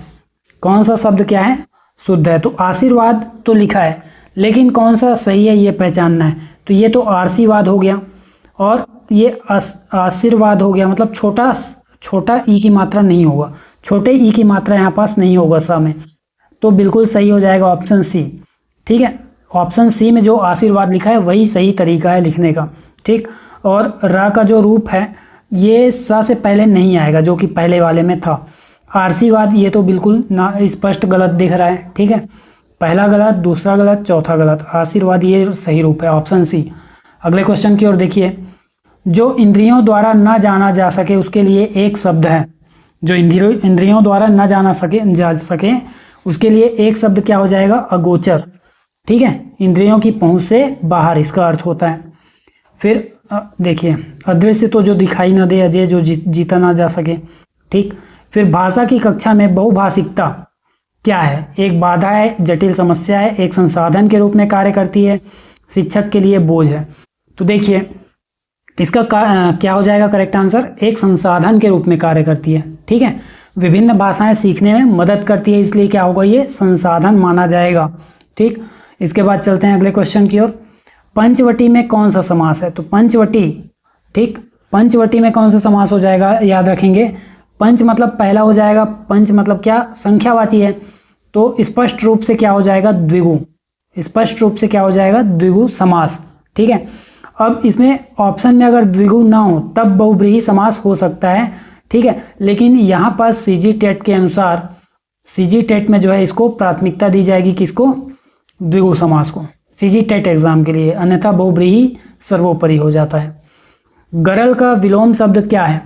S1: कौन सा शब्द क्या है? शुद्ध है। तो आशीर्वाद तो लिखा है, लेकिन कौन सा सही है ये पहचानना है। तो ये तो आशीर्वाद हो गया और ये आशीर्वाद हो गया, मतलब छोटा ई की मात्रा नहीं होगा, छोटे ई की मात्रा यहाँ पास नहीं होगा सा में। तो बिल्कुल सही हो जाएगा ऑप्शन सी। ठीक है, ऑप्शन सी में जो आशीर्वाद लिखा है वही सही तरीका है लिखने का। ठीक, और रा का जो रूप है ये सा से पहले नहीं आएगा, जो कि पहले वाले में था। आशीर्वाद ये तो बिल्कुल ना स्पष्ट गलत दिख रहा है। ठीक है, पहला गलत, दूसरा गलत, चौथा गलत। आशीर्वाद ये सही रूप है, ऑप्शन सी। अगले क्वेश्चन की ओर देखिए। जो इंद्रियों द्वारा न जाना जा सके उसके लिए एक शब्द है। जो इंद्रियों द्वारा न जा सके उसके लिए एक शब्द क्या हो जाएगा? अगोचर। ठीक है, इंद्रियों की पहुंच से बाहर इसका अर्थ होता है। फिर देखिए, अदृश्य तो जो दिखाई न दे, अजय जो जीता ना जा सके। ठीक, फिर भाषा की कक्षा में बहुभाषिकता क्या है? एक बाधा है, जटिल समस्या है, एक संसाधन के रूप में कार्य करती है, शिक्षक के लिए बोझ है। तो देखिए इसका क्या हो जाएगा करेक्ट आंसर? एक संसाधन के रूप में कार्य करती है। ठीक है, विभिन्न भाषाएं सीखने में मदद करती है, इसलिए क्या होगा? ये संसाधन माना जाएगा। ठीक, इसके बाद चलते हैं अगले क्वेश्चन की ओर। पंचवटी में कौन सा समास है? तो पंचवटी, ठीक, पंचवटी में कौन सा समास हो जाएगा? याद रखेंगे, पंच मतलब पहला हो जाएगा, पंच मतलब क्या? संख्यावाची है। तो स्पष्ट रूप से क्या हो जाएगा? द्विगु। स्पष्ट रूप से क्या हो जाएगा? द्विगु समास। ठीक है, अब इसमें ऑप्शन में अगर द्विगु ना हो तब बहुब्रीहि समास हो सकता है। ठीक है, लेकिन यहाँ पर सीजी टेट के अनुसार, सीजी टेट में जो है इसको प्राथमिकता दी जाएगी, किसको? द्विगु समास को, सीजी टेट एग्जाम के लिए, अन्यथा बहुब्रीहि सर्वोपरि हो जाता है। गरल का विलोम शब्द क्या है?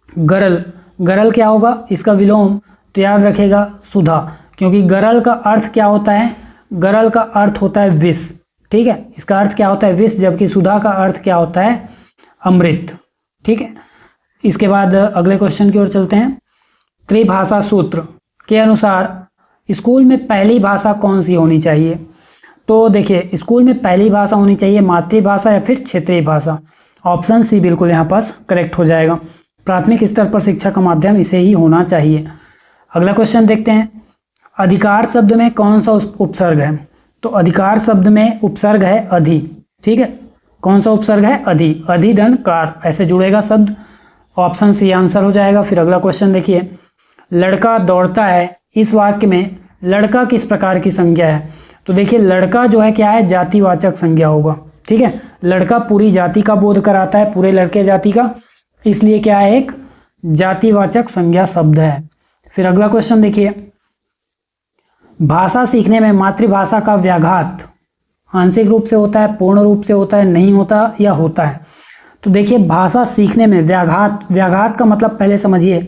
S1: गरल, गरल क्या होगा? इसका विलोम तो याद रखेगा सुधा, क्योंकि गरल का अर्थ क्या होता है? गरल का अर्थ होता है विष। ठीक है, इसका अर्थ क्या होता है? विष, जबकि सुधा का अर्थ क्या होता है? अमृत। ठीक है, इसके बाद अगले क्वेश्चन की ओर चलते हैं। त्रिभाषा सूत्र के अनुसार स्कूल में पहली भाषा कौन सी होनी चाहिए? तो देखिए, स्कूल में पहली भाषा होनी चाहिए मातृभाषा या फिर क्षेत्रीय भाषा। ऑप्शन सी बिल्कुल यहाँ पास करेक्ट हो जाएगा। प्राथमिक स्तर पर शिक्षा का माध्यम इसे ही होना चाहिए। अगला क्वेश्चन देखते हैं। अधिकार शब्द में कौन सा उपसर्ग है? तो अधिकार शब्द में उपसर्ग है अधि। ठीक है, कौन सा उपसर्ग है? अधि। अधिधन कार, ऐसे जुड़ेगा शब्द। ऑप्शन सी आंसर हो जाएगा। फिर अगला क्वेश्चन देखिए। लड़का दौड़ता है, इस वाक्य में लड़का किस प्रकार की संज्ञा है? तो देखिए, लड़का जो है क्या है? जातिवाचक संज्ञा होगा। ठीक है, लड़का पूरी जाति का बोध कराता है, पूरे लड़के जाति का, इसलिए क्या है? एक जातिवाचक संज्ञा शब्द है। फिर अगला क्वेश्चन देखिए। भाषा सीखने में मातृभाषा का व्याघात आंशिक रूप से होता है, पूर्ण रूप से होता है, नहीं होता या होता है? तो देखिए, भाषा सीखने में व्याघात, व्याघात का मतलब पहले समझिए।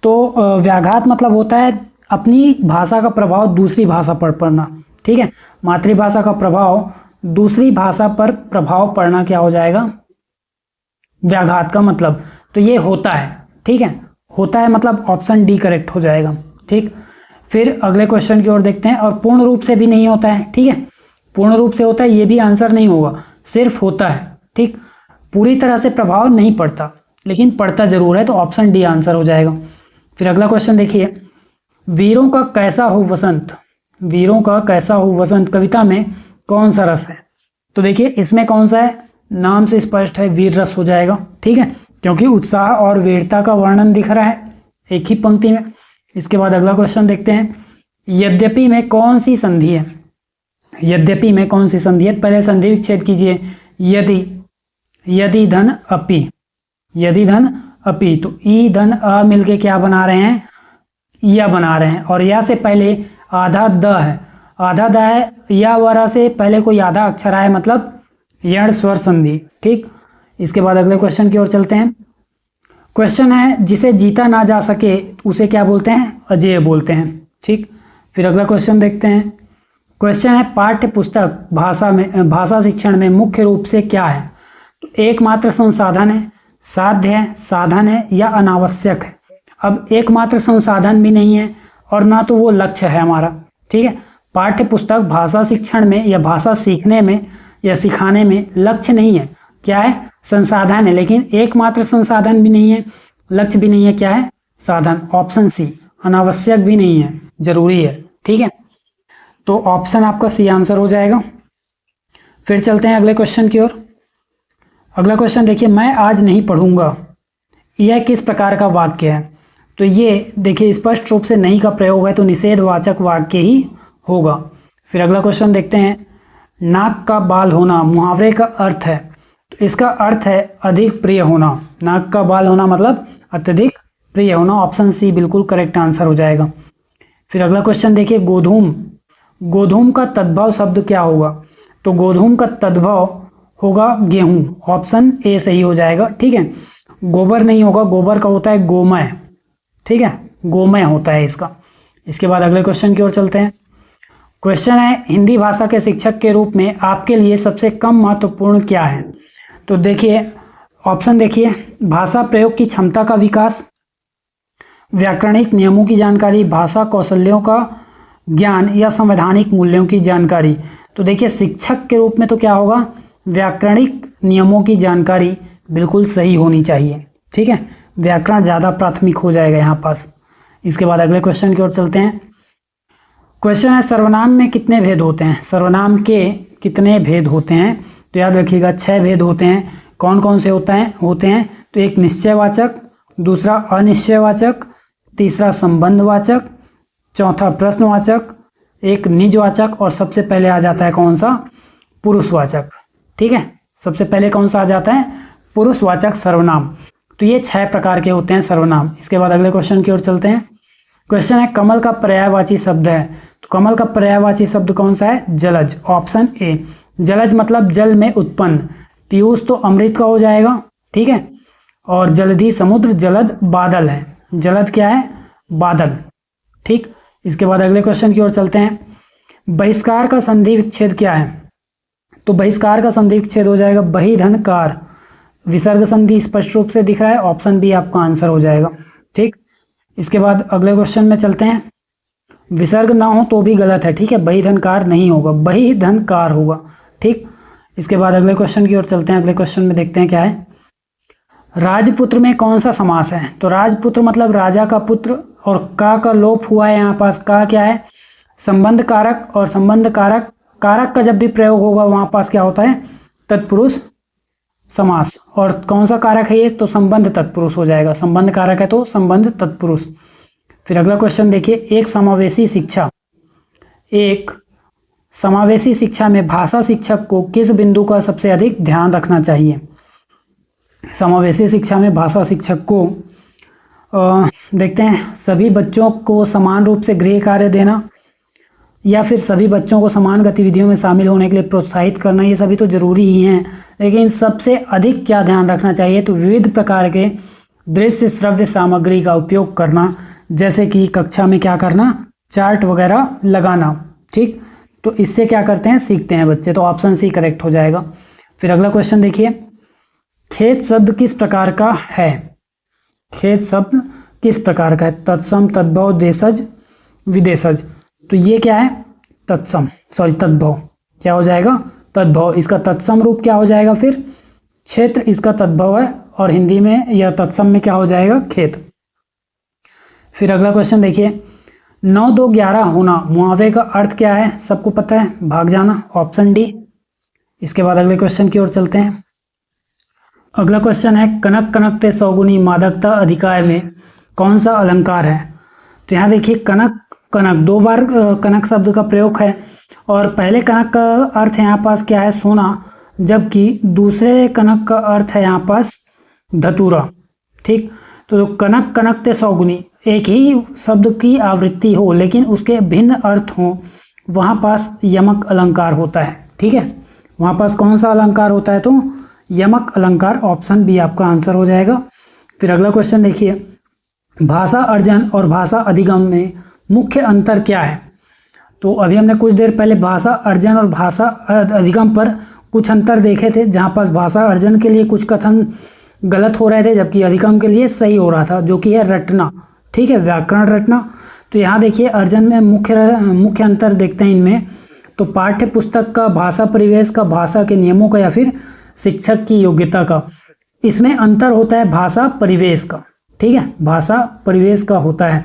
S1: तो व्याघात मतलब होता है अपनी भाषा का प्रभाव दूसरी भाषा पर पड़ना, ठीक है। मातृभाषा का प्रभाव दूसरी भाषा पर प्रभाव पड़ना क्या हो जाएगा, व्याघात का मतलब, तो ये होता है, ठीक है, होता है मतलब ऑप्शन डी करेक्ट हो जाएगा, ठीक। फिर अगले क्वेश्चन की ओर देखते हैं। और पूर्ण रूप से भी नहीं होता है, ठीक है, पूर्ण रूप से होता है ये भी आंसर नहीं होगा, सिर्फ होता है, ठीक। पूरी तरह से प्रभाव नहीं पड़ता लेकिन पड़ता जरूर है, तो ऑप्शन डी आंसर हो जाएगा। फिर अगला क्वेश्चन देखिए, वीरों का कैसा हो वसंत, वीरों का कैसा हो वसंत कविता में कौन सा रस है, तो देखिए इसमें कौन सा है, नाम से स्पष्ट है, वीर रस हो जाएगा, ठीक है, क्योंकि उत्साह और वीरता का वर्णन दिख रहा है एक ही पंक्ति में। इसके बाद अगला क्वेश्चन देखते हैं, यद्यपि में कौन सी संधि है, यद्यपि में कौन सी संधि है, पहले संधि विच्छेद कीजिए, यदि, यदि धन अपि, यदि धन अपि, तो ई धन अ मिलके क्या बना रहे हैं, या बना रहे हैं, और या से पहले आधा द है, आधा द है, या वरा से पहले कोई आधा अक्षर आए मतलब यण स्वर संधि, ठीक। इसके बाद अगले क्वेश्चन की ओर चलते हैं। क्वेश्चन है, जिसे जीता ना जा सके उसे क्या बोलते हैं, अजेय बोलते हैं, ठीक। फिर अगला क्वेश्चन देखते हैं। क्वेश्चन है, पाठ्य पुस्तक भाषा में, भाषा शिक्षण में मुख्य रूप से क्या है, तो एकमात्र संसाधन है, साध्य है, साधन है, या अनावश्यक है। अब एकमात्र संसाधन भी नहीं है और ना तो वो लक्ष्य है हमारा, ठीक है। पाठ्य पुस्तक भाषा शिक्षण में या भाषा सीखने में या सिखाने में लक्ष्य नहीं है, क्या है, संसाधन है, लेकिन एकमात्र संसाधन भी नहीं है, लक्ष्य भी नहीं है, क्या है, साधन, ऑप्शन सी। अनावश्यक भी नहीं है, जरूरी है, ठीक है, तो ऑप्शन आपका सी आंसर हो जाएगा। फिर चलते हैं अगले क्वेश्चन की ओर। अगला क्वेश्चन देखिए, मैं आज नहीं पढ़ूंगा, यह किस प्रकार का वाक्य है, तो ये देखिए स्पष्ट रूप से नहीं का प्रयोग है, तो निषेधवाचक वाक्य ही होगा। फिर अगला क्वेश्चन देखते हैं, नाक का बाल होना मुहावरे का अर्थ है, तो इसका अर्थ है अधिक प्रिय होना, नाक का बाल होना मतलब अत्यधिक प्रिय होना, ऑप्शन सी बिल्कुल करेक्ट आंसर हो जाएगा। फिर अगला क्वेश्चन देखिए, गोधूम, गोधूम का तद्भव शब्द क्या होगा, तो गोधूम का तद्भव होगा गेहूं, ऑप्शन ए सही हो जाएगा, ठीक है। गोबर नहीं होगा, गोबर का होता है गोमय, ठीक है, गोमय होता है इसका। इसके बाद अगले क्वेश्चन की ओर चलते हैं। क्वेश्चन है, हिंदी भाषा के शिक्षक के रूप में आपके लिए सबसे कम महत्वपूर्ण क्या है, तो देखिए ऑप्शन देखिए, भाषा प्रयोग की क्षमता का विकास, व्याकरणिक नियमों की जानकारी, भाषा कौशल्यों का ज्ञान, या संवैधानिक मूल्यों की जानकारी। तो देखिए शिक्षक के रूप में तो क्या होगा, व्याकरणिक नियमों की जानकारी बिल्कुल सही होनी चाहिए, ठीक है, व्याकरण ज़्यादा प्राथमिक हो जाएगा यहाँ पास। इसके बाद अगले क्वेश्चन की ओर चलते हैं। क्वेश्चन है, सर्वनाम में कितने भेद होते हैं, सर्वनाम के कितने भेद होते हैं, तो याद रखिएगा 6 भेद होते हैं। कौन कौन से होते हैं, तो एक निश्चयवाचक, दूसरा अनिश्चयवाचक, तीसरा संबंधवाचक, चौथा प्रश्नवाचक, एक निजवाचक, और सबसे पहले आ जाता है कौन सा, पुरुषवाचक, ठीक है, सबसे पहले कौन सा आ जाता है, पुरुषवाचक सर्वनाम। तो ये 6 प्रकार के होते हैं सर्वनाम। इसके बाद अगले क्वेश्चन की ओर चलते हैं। क्वेश्चन है, कमल का पर्यायवाची शब्द है, तो कमल का पर्यायवाची शब्द कौन सा है, जलज, ऑप्शन ए। जलज मतलब जल में उत्पन्न, पीयूष तो अमृत का हो जाएगा, ठीक है, और जलधि समुद्र, जलद बादल है, जलद क्या है, बादल, ठीक। इसके बाद अगले क्वेश्चन की ओर चलते हैं। बहिष्कार का संधि विच्छेद क्या है, तो बहिष्कार का संधि विच्छेद हो जाएगा बहिधनकार, विसर्ग संधि स्पष्ट रूप से दिख रहा है, ऑप्शन बी आपका आंसर हो जाएगा, ठीक। इसके बाद अगले क्वेश्चन में चलते हैं। विसर्ग ना हो तो भी गलत है, ठीक है, बहिधनकार नहीं होगा, बहिधनकार होगा, ठीक। इसके बाद अगले क्वेश्चन की ओर चलते हैं। अगले क्वेश्चन में देखते हैं क्या है, राजपुत्र में कौन सा समास है, तो राजपुत्र मतलब राजा का पुत्र, और का लोप हुआ है यहाँ पास, का क्या है, संबंध कारक, और संबंध कारक, कारक का जब भी प्रयोग होगा वहाँ पास क्या होता है, तत्पुरुष समास, और कौन सा कारक है ये, तो संबंध तत्पुरुष हो जाएगा, संबंध कारक है तो संबंध तत्पुरुष। फिर अगला क्वेश्चन देखिए, एक समावेशी शिक्षा, एक समावेशी शिक्षा में भाषा शिक्षक को किस बिंदु का सबसे अधिक ध्यान रखना चाहिए, समावेशी शिक्षा में भाषा शिक्षक को देखते हैं, सभी बच्चों को समान रूप से गृह कार्य देना, या फिर सभी बच्चों को समान गतिविधियों में शामिल होने के लिए प्रोत्साहित करना, ये सभी तो जरूरी ही हैं, लेकिन सबसे अधिक क्या ध्यान रखना चाहिए, तो विविध प्रकार के दृश्य श्रव्य सामग्री का उपयोग करना जैसे कि कक्षा में क्या करना, चार्ट वगैरह लगाना। ठीक, तो इससे क्या करते हैं, सीखते हैं बच्चे। तो ऑप्शन सी करेक्ट हो जाएगा। फिर अगला क्वेश्चन देखिए, खेत शब्द किस प्रकार का है? खेत शब्द किस प्रकार का है? तत्सम, तद्भव, देशज, विदेशज। तो ये क्या है, तत्सम, सॉरी तद्भव। क्या हो जाएगा, तद्भव। इसका तत्सम रूप क्या हो जाएगा फिर, क्षेत्र। इसका तद्भव है और हिंदी में या तत्सम में क्या हो जाएगा, खेत। फिर अगला क्वेश्चन देखिए, 9 2 11 होना, मुहावरे का अर्थ क्या है? सबको पता है, भाग जाना, ऑप्शन डी। इसके बाद अगले क्वेश्चन की ओर चलते हैं। अगला क्वेश्चन है, कनक कनकते सौगुनी मादकता अधिकाय में कौन सा अलंकार है? तो यहाँ देखिए, कनक कनक 2 बार कनक शब्द का प्रयोग है और पहले कनक का अर्थ है यहाँ पास क्या है, सोना, जबकि दूसरे कनक का अर्थ है यहाँ पास धतूरा। ठीक, तो कनक कनकते सौगुनी, एक ही शब्द की आवृत्ति हो लेकिन उसके भिन्न अर्थ हो, वहाँ पास यमक अलंकार होता है। ठीक है, वहाँ पास कौन सा अलंकार होता है, तो यमक अलंकार। ऑप्शन बी आपका आंसर हो जाएगा। फिर अगला क्वेश्चन देखिए, भाषा अर्जन और भाषा अधिगम में मुख्य अंतर क्या है? तो अभी हमने कुछ देर पहले भाषा अर्जन और भाषा अधिगम पर कुछ अंतर देखे थे, जहाँ पास भाषा अर्जन के लिए कुछ कथन गलत हो रहे थे जबकि अधिगम के लिए सही हो रहा था, जो कि है रटना। ठीक है, व्याकरण रटना। तो यहाँ देखिए, अर्जन में मुख्य अंतर देखते हैं इनमें। तो पाठ्य पुस्तक का, भाषा परिवेश का, भाषा के नियमों का या फिर शिक्षक की योग्यता का। इसमें अंतर होता है भाषा परिवेश का। ठीक है, भाषा परिवेश का होता है।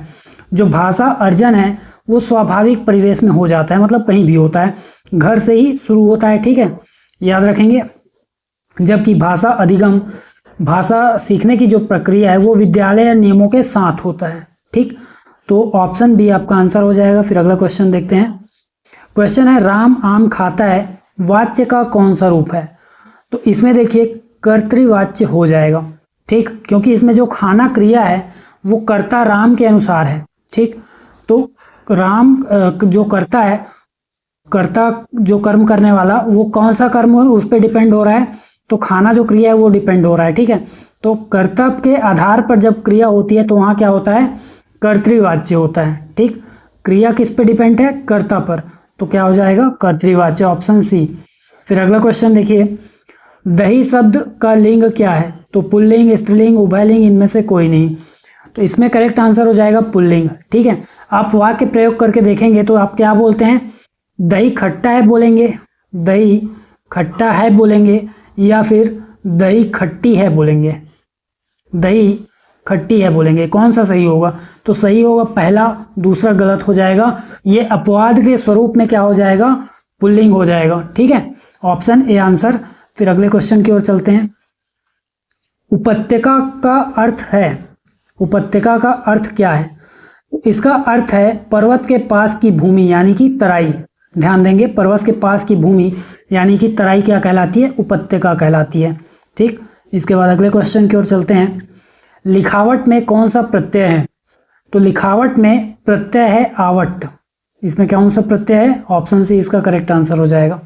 S1: जो भाषा अर्जन है वो स्वाभाविक परिवेश में हो जाता है, मतलब कहीं भी होता है, घर से ही शुरू होता है। ठीक है, याद रखेंगे। जबकि भाषा अधिगम, भाषा सीखने की जो प्रक्रिया है वो विद्यालय या नियमों के साथ होता है। ठीक, तो ऑप्शन बी आपका आंसर हो जाएगा। फिर अगला क्वेश्चन देखते हैं। क्वेश्चन है, राम आम खाता है, वाच्य का कौन सा रूप है? तो इसमें देखिए कर्तृवाच्य हो जाएगा। ठीक, क्योंकि इसमें जो खाना क्रिया है वो कर्ता राम के अनुसार है। ठीक, तो राम जो करता है, कर्ता जो कर्म करने वाला, वो कौन सा कर्म है उस पर डिपेंड हो रहा है। तो खाना जो क्रिया है वो डिपेंड हो रहा है। ठीक है, तो कर्तव्य के आधार पर जब क्रिया होती है तो वहाँ क्या होता है, कर्तृवाच्य होता है। ठीक, क्रिया किस पे डिपेंड है, कर्ता पर, तो क्या हो जाएगा, कर्तृवाच्य, ऑप्शन सी। फिर अगला क्वेश्चन देखिए, दही शब्द का लिंग क्या है? तो पुल्लिंग, स्त्रीलिंग, उभयलिंग, इनमें से कोई नहीं। तो इसमें करेक्ट आंसर हो जाएगा पुल्लिंग। ठीक है, आप वाक्य प्रयोग करके देखेंगे तो आप क्या बोलते हैं, दही खट्टा है बोलेंगे, दही खट्टा है बोलेंगे, या फिर दही खट्टी है बोलेंगे, दही खट्टी है बोलेंगे। कौन सा सही होगा? तो सही होगा पहला, दूसरा गलत हो जाएगा। ये अपवाद के स्वरूप में क्या हो जाएगा, पुल्लिंग हो जाएगा। ठीक है, ऑप्शन ए आंसर। फिर अगले क्वेश्चन की ओर चलते हैं। उपत्यका का अर्थ है, उपत्यका का अर्थ क्या है? इसका अर्थ है पर्वत के पास की भूमि यानी कि तराई। ध्यान देंगे, पर्वत के पास की भूमि यानी कि तराई क्या कहलाती है, उपत्यका कहलाती है। ठीक, इसके बाद अगले क्वेश्चन की ओर चलते हैं। लिखावट में कौन सा प्रत्यय है? तो लिखावट में प्रत्यय है आवट। इसमें कौन सा प्रत्यय है? ऑप्शन सी इसका करेक्ट आंसर हो जाएगा।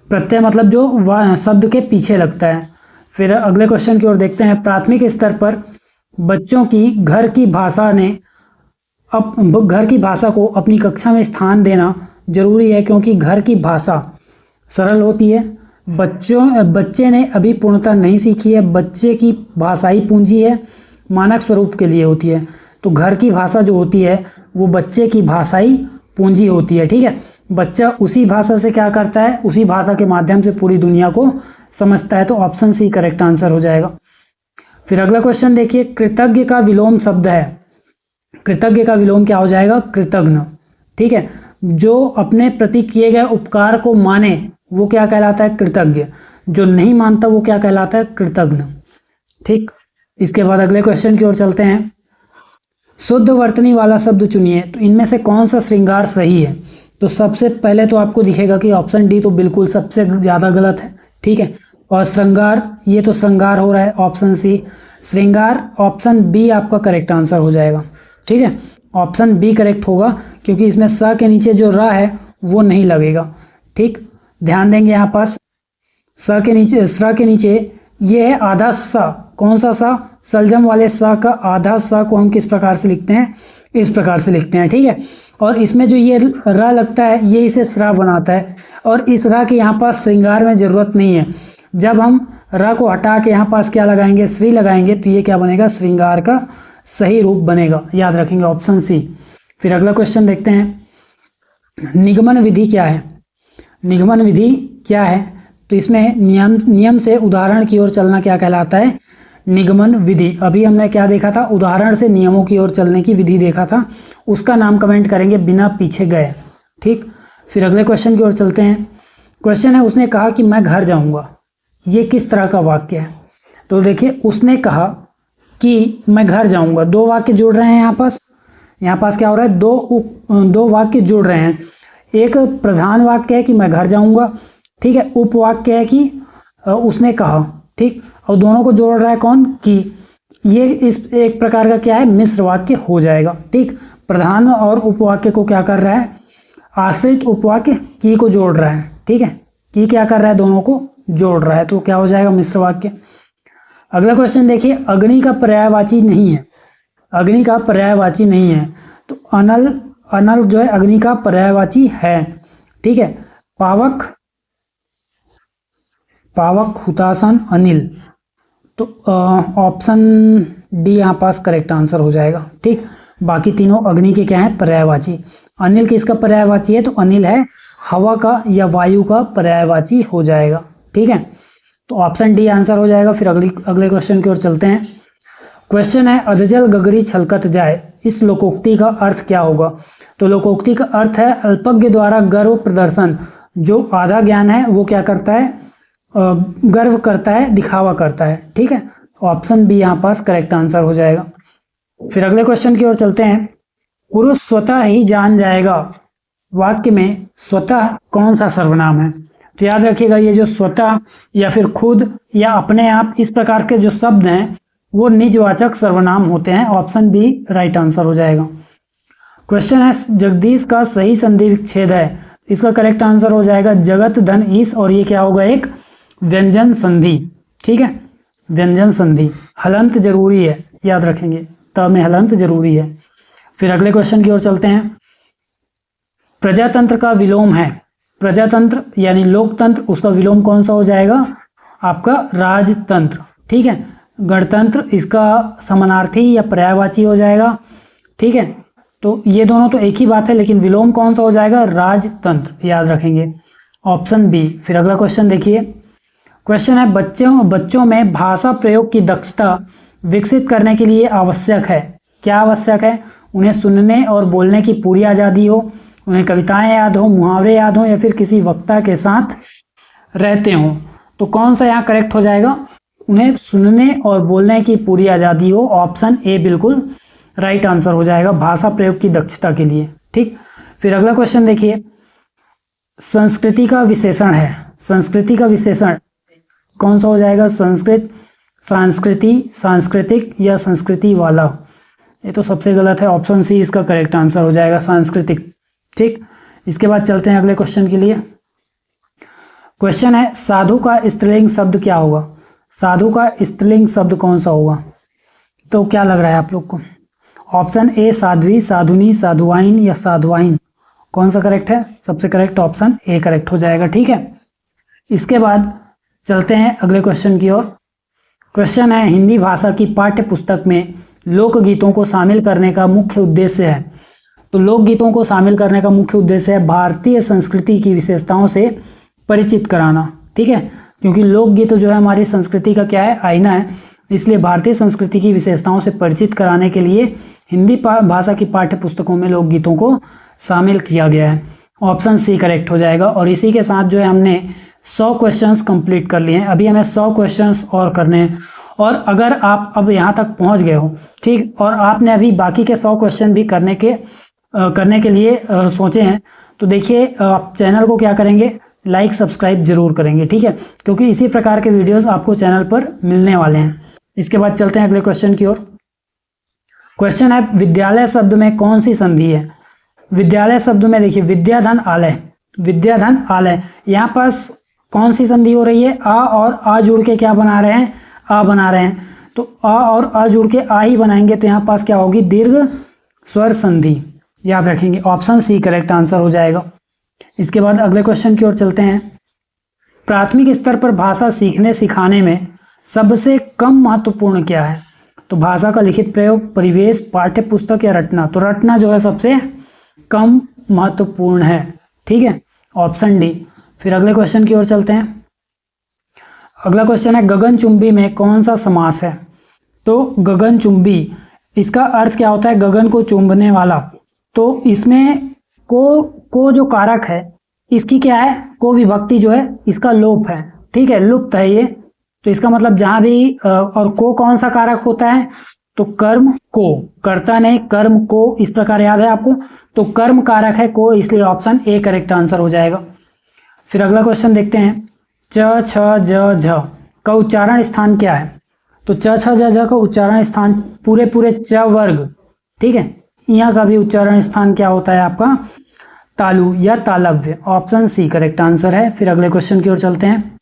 S1: प्रत्यय मतलब जो शब्द के पीछे लगता है। फिर अगले क्वेश्चन की ओर देखते हैं। प्राथमिक स्तर पर बच्चों की घर की भाषा को अपनी कक्षा में स्थान देना जरूरी है, क्योंकि घर की भाषा सरल होती है। बच्चे ने अभी पूर्णता नहीं सीखी है, बच्चे की भाषाई पूंजी है, मानक स्वरूप के लिए होती है। तो घर की भाषा जो होती है वो बच्चे की भाषाई पूंजी होती है। ठीक है, बच्चा उसी भाषा से क्या करता है, उसी भाषा के माध्यम से पूरी दुनिया को समझता है। तो ऑप्शन सी करेक्ट आंसर हो जाएगा। फिर अगला क्वेश्चन देखिए, कृतज्ञ का विलोम शब्द है। कृतज्ञ का विलोम क्या हो जाएगा, कृतघ्न। ठीक है, जो अपने प्रति किए गए उपकार को माने वो क्या कहलाता है, कृतज्ञ। जो नहीं मानता वो क्या कहलाता है, कृतघ्न। ठीक, इसके बाद अगले क्वेश्चन की ओर चलते हैं। शुद्ध वर्तनी वाला शब्द चुनिए। तो इनमें से कौन सा श्रृंगार सही है? तो सबसे पहले तो आपको दिखेगा कि ऑप्शन डी तो बिल्कुल सबसे ज़्यादा गलत है। ठीक है, और श्रृंगार, ये तो श्रृंगार हो रहा है, ऑप्शन सी श्रृंगार। ऑप्शन बी आपका करेक्ट आंसर हो जाएगा। ठीक है, ऑप्शन बी करेक्ट होगा, क्योंकि इसमें स के नीचे जो र है वो नहीं लगेगा। ठीक, ध्यान देंगे यहाँ पास स के नीचे ये है आधा स, कौन सा सा? सलजम वाले सा का आधा सा को हम किस प्रकार से लिखते हैं? इस प्रकार से लिखते हैं, ठीक है। और इसमें जो ये र लगता है ये इसे श्रा बनाता है, और इस र के यहाँ पास श्रृंगार में ज़रूरत नहीं है। जब हम र को हटा के यहाँ पास क्या लगाएंगे? श्री लगाएंगे, तो ये क्या बनेगा? श्रृंगार का सही रूप बनेगा, याद रखेंगे, ऑप्शन सी। फिर अगला क्वेश्चन देखते हैं, निगमन विधि क्या है? निगमन विधि क्या है? तो इसमें नियम से उदाहरण की ओर चलना क्या कहलाता है? निगमन विधि। अभी हमने क्या देखा था? उदाहरण से नियमों की ओर चलने की विधि देखा था, उसका नाम कमेंट करेंगे बिना पीछे गए, ठीक। फिर अगले क्वेश्चन की ओर चलते हैं। क्वेश्चन है, उसने कहा कि मैं घर जाऊंगा। ये किस तरह का वाक्य है? तो देखिए, उसने कहा कि मैं घर जाऊंगा, दो वाक्य जुड़ रहे हैं यहाँ पास क्या हो रहा है? दो वाक्य जुड़ रहे हैं। एक प्रधान वाक्य है कि मैं घर जाऊंगा, ठीक है। उपवाक्य है कि उसने कहा, ठीक। और दोनों को जोड़ रहा है कौन? कि। ये इस एक प्रकार का क्या है? मिश्र वाक्य हो जाएगा, ठीक। प्रधान और उपवाक्य को क्या कर रहा है? आश्रित उपवाक्य की को जोड़ रहा है, ठीक है। की क्या कर रहा है? दोनों को जोड़ रहा है, तो क्या हो जाएगा? मिश्र वाक्य। अगला क्वेश्चन देखिए, अग्नि का पर्यायवाची नहीं है। अग्नि का पर्यायवाची नहीं है, तो अनल जो है अग्नि का पर्यायवाची है, ठीक है। पावक, हुतासन, अनिल, तो ऑप्शन डी यहाँ पास करेक्ट आंसर हो जाएगा, ठीक। बाकी तीनों अग्नि के क्या है? पर्यायवाची। अनिल किसका पर्यायवाची है? तो अनिल है हवा का या वायु का पर्यायवाची हो जाएगा, ठीक है। तो ऑप्शन डी आंसर हो जाएगा। फिर अगले क्वेश्चन की ओर चलते हैं। क्वेश्चन है, अधजल गगरी छलकत जाए, इस लोकोक्ति का अर्थ क्या होगा? तो लोकोक्ति का अर्थ है अल्पज्ञ द्वारा गर्व प्रदर्शन। जो आधा ज्ञान है वो क्या करता है? गर्व करता है, दिखावा करता है, ठीक है। ऑप्शन बी यहाँ पास करेक्ट आंसर हो जाएगा। फिर अगले क्वेश्चन की ओर चलते हैं। पुरुष स्वतः ही जान जाएगा, वाक्य में स्वतः कौन सा सर्वनाम है? तो याद रखिएगा, ये जो स्वतः या फिर खुद या अपने आप, इस प्रकार के जो शब्द हैं वो निजवाचक सर्वनाम होते हैं। ऑप्शन बी राइट आंसर हो जाएगा। क्वेश्चन है, जगदीश का सही संधि विच्छेद है, इसका करेक्ट आंसर हो जाएगा जगत धन ईश, और ये क्या होगा? एक व्यंजन संधि, ठीक है, व्यंजन संधि। हलंत जरूरी है, याद रखेंगे, त में हलंत जरूरी है। फिर अगले क्वेश्चन की ओर चलते हैं। प्रजातंत्र का विलोम है, प्रजातंत्र यानी लोकतंत्र, उसका विलोम कौन सा हो जाएगा? आपका राजतंत्र, ठीक है। गणतंत्र इसका समानार्थी या पर्यायवाची हो जाएगा, ठीक है। तो ये दोनों तो एक ही बात है, लेकिन विलोम कौन सा हो जाएगा? राजतंत्र, याद रखेंगे, ऑप्शन बी। फिर अगला क्वेश्चन देखिए। क्वेश्चन है, बच्चों में भाषा प्रयोग की दक्षता विकसित करने के लिए आवश्यक है, क्या आवश्यक है? उन्हें सुनने और बोलने की पूरी आज़ादी हो, उन्हें कविताएं याद हो, मुहावरे याद हो, या फिर किसी वक्ता के साथ रहते हों। तो कौन सा यहाँ करेक्ट हो जाएगा? उन्हें सुनने और बोलने की पूरी आज़ादी हो, ऑप्शन ए बिल्कुल राइट आंसर हो जाएगा भाषा प्रयोग की दक्षता के लिए, ठीक। फिर अगला क्वेश्चन देखिए। संस्कृति का विशेषण है, संस्कृति का विशेषण कौन सा हो जाएगा? संस्कृत, सांस्कृति, सांस्कृतिक या संस्कृति वाला? ये तो सबसे गलत है, ऑप्शन सी इसका करेक्ट आंसर हो जाएगा, सांस्कृतिक, ठीक। इसके बाद चलते हैं अगले क्वेश्चन के लिए। क्वेश्चन है, साधु का स्त्रीलिंग शब्द क्या होगा? साधु का स्त्रीलिंग शब्द कौन सा होगा? तो क्या लग रहा है आप लोग को? ऑप्शन ए साध्वी, साधुनी, साधुवाइन या साधुवाइन, कौन सा करेक्ट है? सबसे करेक्ट ऑप्शन ए करेक्ट हो जाएगा, ठीक है। इसके बाद चलते हैं अगले क्वेश्चन की ओर। क्वेश्चन है, हिंदी भाषा की पाठ्य पुस्तक में लोकगीतों को शामिल करने का मुख्य उद्देश्य है। तो लोकगीतों को शामिल करने का मुख्य उद्देश्य है भारतीय संस्कृति की विशेषताओं से परिचित कराना, ठीक है। क्योंकि लोकगीत जो है हमारी संस्कृति का क्या है? आईना है, इसलिए भारतीय संस्कृति की विशेषताओं से परिचित कराने के लिए हिंदी भाषा की पाठ्य पुस्तकों में लोकगीतों को शामिल किया गया है। ऑप्शन सी करेक्ट हो जाएगा। और इसी के साथ जो है हमने 100 क्वेश्चंस कंप्लीट कर लिए हैं। अभी हमें 100 क्वेश्चंस और करने हैं। और अगर आप अब यहाँ तक पहुँच गए हो, ठीक, और आपने अभी बाकी के 100 क्वेश्चन भी करने के लिए सोचे हैं, तो देखिए आप चैनल को क्या करेंगे? लाइक सब्सक्राइब जरूर करेंगे, ठीक है, क्योंकि इसी प्रकार के वीडियोस आपको चैनल पर मिलने वाले हैं। इसके बाद चलते हैं अगले क्वेश्चन की ओर। क्वेश्चन है, विद्यालय शब्द में कौन सी संधि है? विद्यालय शब्द में देखिए विद्याधन आलय, विद्याधन आलय, यहाँ पास कौन सी संधि हो रही है? आ और आ जुड़ के क्या बना रहे हैं? आ बना रहे हैं। तो अ और अ जुड़ के आ ही बनाएंगे, तो यहाँ पास क्या होगी, दीर्घ स्वर संधि। याद रखेंगे, ऑप्शन सी करेक्ट आंसर हो जाएगा। इसके बाद अगले क्वेश्चन की ओर चलते हैं। प्राथमिक स्तर पर भाषा सीखने सिखाने में सबसे कम महत्वपूर्ण क्या है? तो भाषा का लिखित प्रयोग, परिवेश, पाठ्य पुस्तक या रटना? तो रटना जो है सबसे कम महत्वपूर्ण है। ठीक है, ऑप्शन डी। फिर अगले क्वेश्चन की ओर चलते हैं। अगला क्वेश्चन है, गगनचुंबी में कौन सा समास है? तो गगनचुंबी, इसका अर्थ क्या होता है? गगन को चुंबने वाला। तो इसमें को जो कारक है, इसकी क्या है, को विभक्ति जो है इसका लोप है। ठीक है, लुप्त है ये। तो इसका मतलब जहां भी और को कौन सा कारक होता है? तो कर्म को, कर्ता नहीं, कर्म को, इस प्रकार याद है आपको। तो कर्म कारक है को, इसलिए ऑप्शन ए करेक्ट आंसर हो जाएगा। फिर अगला क्वेश्चन देखते हैं। च छ ज झ का उच्चारण स्थान क्या है? तो च छ ज झ का उच्चारण स्थान पूरे च वर्ग। ठीक है, यहाँ का भी उच्चारण स्थान क्या होता है आपका? तालु या तालव्य। ऑप्शन सी करेक्ट आंसर है। फिर अगले क्वेश्चन की ओर चलते हैं।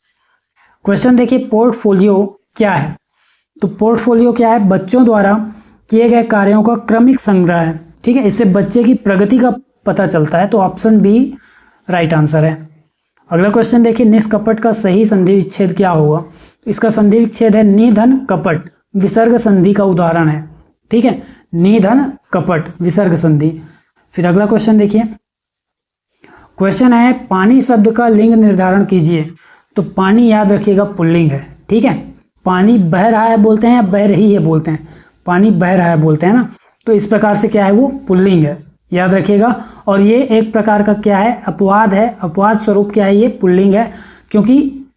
S1: क्वेश्चन देखिए, पोर्टफोलियो क्या है? तो पोर्टफोलियो क्या है? बच्चों द्वारा किए गए कार्यों का क्रमिक संग्रह है। ठीक है, इससे बच्चे की प्रगति का पता चलता है। तो ऑप्शन बी राइट आंसर है। अगला क्वेश्चन देखिए, निष्कपट का सही संधि विच्छेद क्या होगा? इसका संधि विच्छेद है निधन कपट, विसर्ग संधि का उदाहरण है। ठीक है, निधन कपट विसर्ग संधि। फिर अगला क्वेश्चन देखिए, क्वेश्चन है, पानी शब्द का लिंग निर्धारण कीजिए। तो पानी याद रखिएगा पुल्लिंग है। ठीक है, पानी बह रहा है बोलते हैं या बह रही है बोलते हैं? पानी बह रहा है बोलते हैं ना। तो इस प्रकार से क्या है, वो पुल्लिंग है, याद रखिएगा। और ये एक प्रकार का क्या है, अपवाद है। अपवाद स्वरूप क्या है, ये पुल्लिंग है, क्योंकि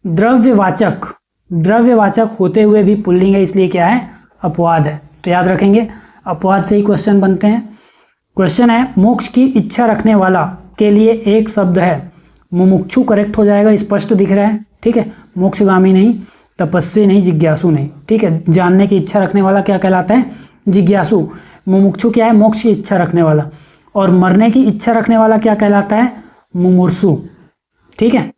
S1: द्रव्यवाचक होते हुए भी पुल्लिंग है, इसलिए क्या है, अपवाद है। तो याद रखेंगे, अपवाद से ही क्वेश्चन बनते हैं। क्वेश्चन है, मोक्ष की इच्छा रखने वाला के लिए एक शब्द है। मुमुक्षु करेक्ट हो जाएगा, स्पष्ट दिख रहा है। ठीक है, मोक्षगामी नहीं, तपस्वी नहीं, जिज्ञासु नहीं। ठीक है, जानने की इच्छा रखने वाला क्या कहलाता है, जिज्ञासु। मुमुक्षु क्या है, मोक्ष की इच्छा रखने वाला। और मरने की इच्छा रखने वाला क्या कहलाता है, मुमुर्सु। ठीक है,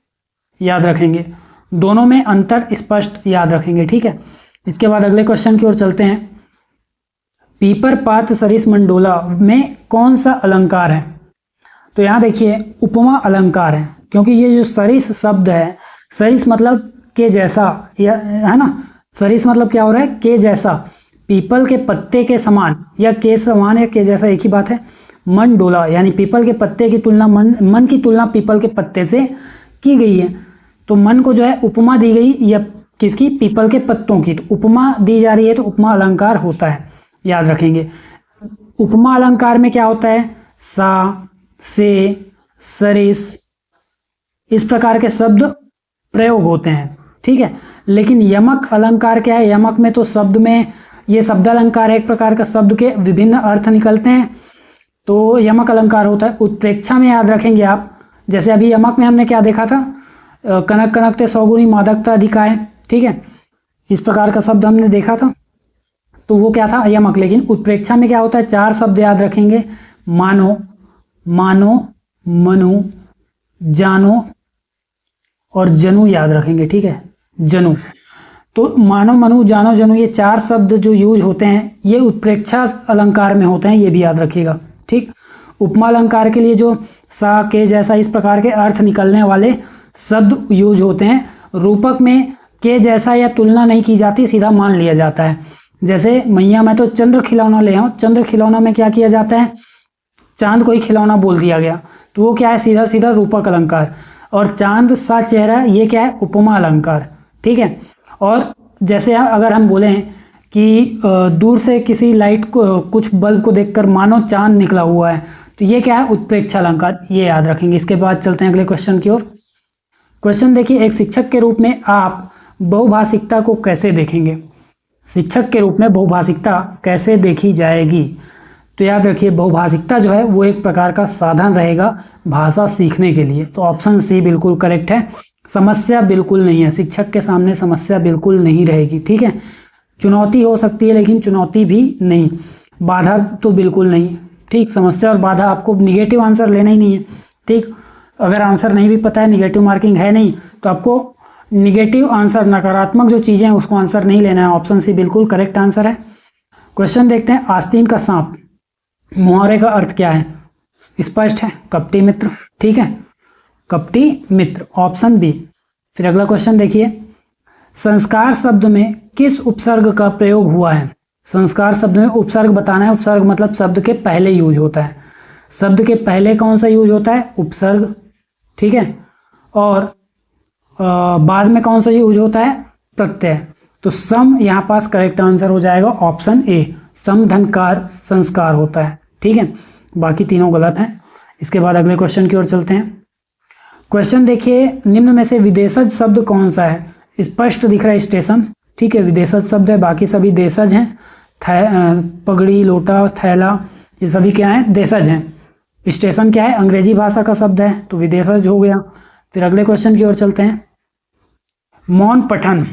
S1: याद रखेंगे, दोनों में अंतर स्पष्ट याद रखेंगे। ठीक है, इसके बाद अगले क्वेश्चन की ओर चलते हैं। पीपर पात सरिस मंडोला में कौन सा अलंकार है? तो यहाँ देखिए, उपमा अलंकार है, क्योंकि ये जो सरिस शब्द है, सरिस मतलब के जैसा, या है ना। सरिस मतलब क्या हो रहा है, के जैसा, पीपल के पत्ते के समान, या के समान या के जैसा एक ही बात है। मन डोला यानी पीपल के पत्ते की तुलना, मन की तुलना पीपल के पत्ते से की गई है। तो मन को जो है उपमा दी गई, या किसकी, पीपल के पत्तों की। तो उपमा दी जा रही है, तो उपमा अलंकार होता है, याद रखेंगे। उपमा अलंकार में क्या होता है, सा, से, सरिस, इस प्रकार के शब्द प्रयोग होते हैं। ठीक है, लेकिन यमक अलंकार क्या है? यमक में तो शब्द में, ये शब्द अलंकार है, एक प्रकार का शब्द के विभिन्न अर्थ निकलते हैं, तो यमक अलंकार होता है। उत्प्रेक्षा में याद रखेंगे आप, जैसे अभी यमक में हमने क्या देखा था, कनक कनकते सौगुनी मादकता अधिकाय। ठीक है, इस प्रकार का शब्द हमने देखा था, तो वो क्या था, यमक। लेकिन उत्प्रेक्षा में क्या होता है, चार शब्द याद रखेंगे, मानो, मानो, मनु, जानो और जनु याद रखेंगे। ठीक है, जनु। तो मानो, मनु, जानो, जनु, ये चार शब्द जो यूज होते हैं, ये उत्प्रेक्षा अलंकार में होते हैं, ये भी याद रखिएगा। ठीक, उपमा अलंकार के लिए जो सा, के जैसा, इस प्रकार के अर्थ निकलने वाले शब्द यूज होते हैं। रूपक में के जैसा या तुलना नहीं की जाती, सीधा मान लिया जाता है। जैसे मैया मैं तो चंद्र खिलौना ले आऊं, चंद्र खिलौना में क्या किया जाता है, चांद को ही खिलौना बोल दिया गया, तो वो क्या है, सीधा सीधा रूपक अलंकार। और चांद सा चेहरा, ये क्या है, उपमा अलंकार। ठीक है, और जैसे अगर हम बोले कि दूर से किसी लाइट को, कुछ बल्ब को देखकर मानो चांद निकला हुआ है, तो ये क्या है, उत्प्रेक्षा अलंकार, ये याद रखेंगे। इसके बाद चलते हैं अगले क्वेश्चन की ओर। क्वेश्चन देखिए, एक शिक्षक के रूप में आप बहुभाषिकता को कैसे देखेंगे? शिक्षक के रूप में बहुभाषिकता कैसे देखी जाएगी? तो याद रखिए, बहुभाषिकता जो है वो एक प्रकार का साधन रहेगा भाषा सीखने के लिए। तो ऑप्शन सी बिल्कुल करेक्ट है। समस्या बिल्कुल नहीं है, शिक्षक के सामने समस्या बिल्कुल नहीं रहेगी। ठीक है, चुनौती हो सकती है, लेकिन चुनौती भी नहीं, बाधा तो बिल्कुल नहीं। ठीक, समस्या और बाधा, आपको निगेटिव आंसर लेना ही नहीं है। ठीक, अगर आंसर नहीं भी पता है, निगेटिव मार्किंग है नहीं, तो आपको निगेटिव आंसर, नकारात्मक जो चीज़ें हैं उसको आंसर नहीं लेना है। ऑप्शन सी बिल्कुल करेक्ट आंसर है। क्वेश्चन देखते हैं, आस्तीन का सांप मुहावरे का अर्थ क्या है? स्पष्ट है, कपटी मित्र। ठीक है, कपटी मित्र, ऑप्शन बी। फिर अगला क्वेश्चन देखिए, संस्कार शब्द में किस उपसर्ग का प्रयोग हुआ है? संस्कार शब्द में उपसर्ग बताना है। उपसर्ग मतलब शब्द के पहले यूज होता है। शब्द के पहले कौन सा यूज होता है? उपसर्ग। ठीक है, और बाद में कौन सा यूज होता है? प्रत्यय। तो सम यहाँ पास करेक्ट आंसर हो जाएगा, ऑप्शन ए, समधनकार संस्कार होता है। ठीक है, बाकी तीनों गलत हैं। इसके बाद अगले क्वेश्चन की ओर चलते हैं। क्वेश्चन देखिए, निम्न में से विदेशज शब्द कौन सा है? स्पष्ट दिख रहा है स्टेशन। ठीक है, विदेशज शब्द है, बाकी सभी देशज हैं। पगड़ी, लोटा, थैला, ये सभी क्या है? देशज हैं। स्टेशन क्या है? अंग्रेजी भाषा का शब्द है, तो विदेशज हो गया। फिर अगले क्वेश्चन की ओर चलते हैं। मौन पठन,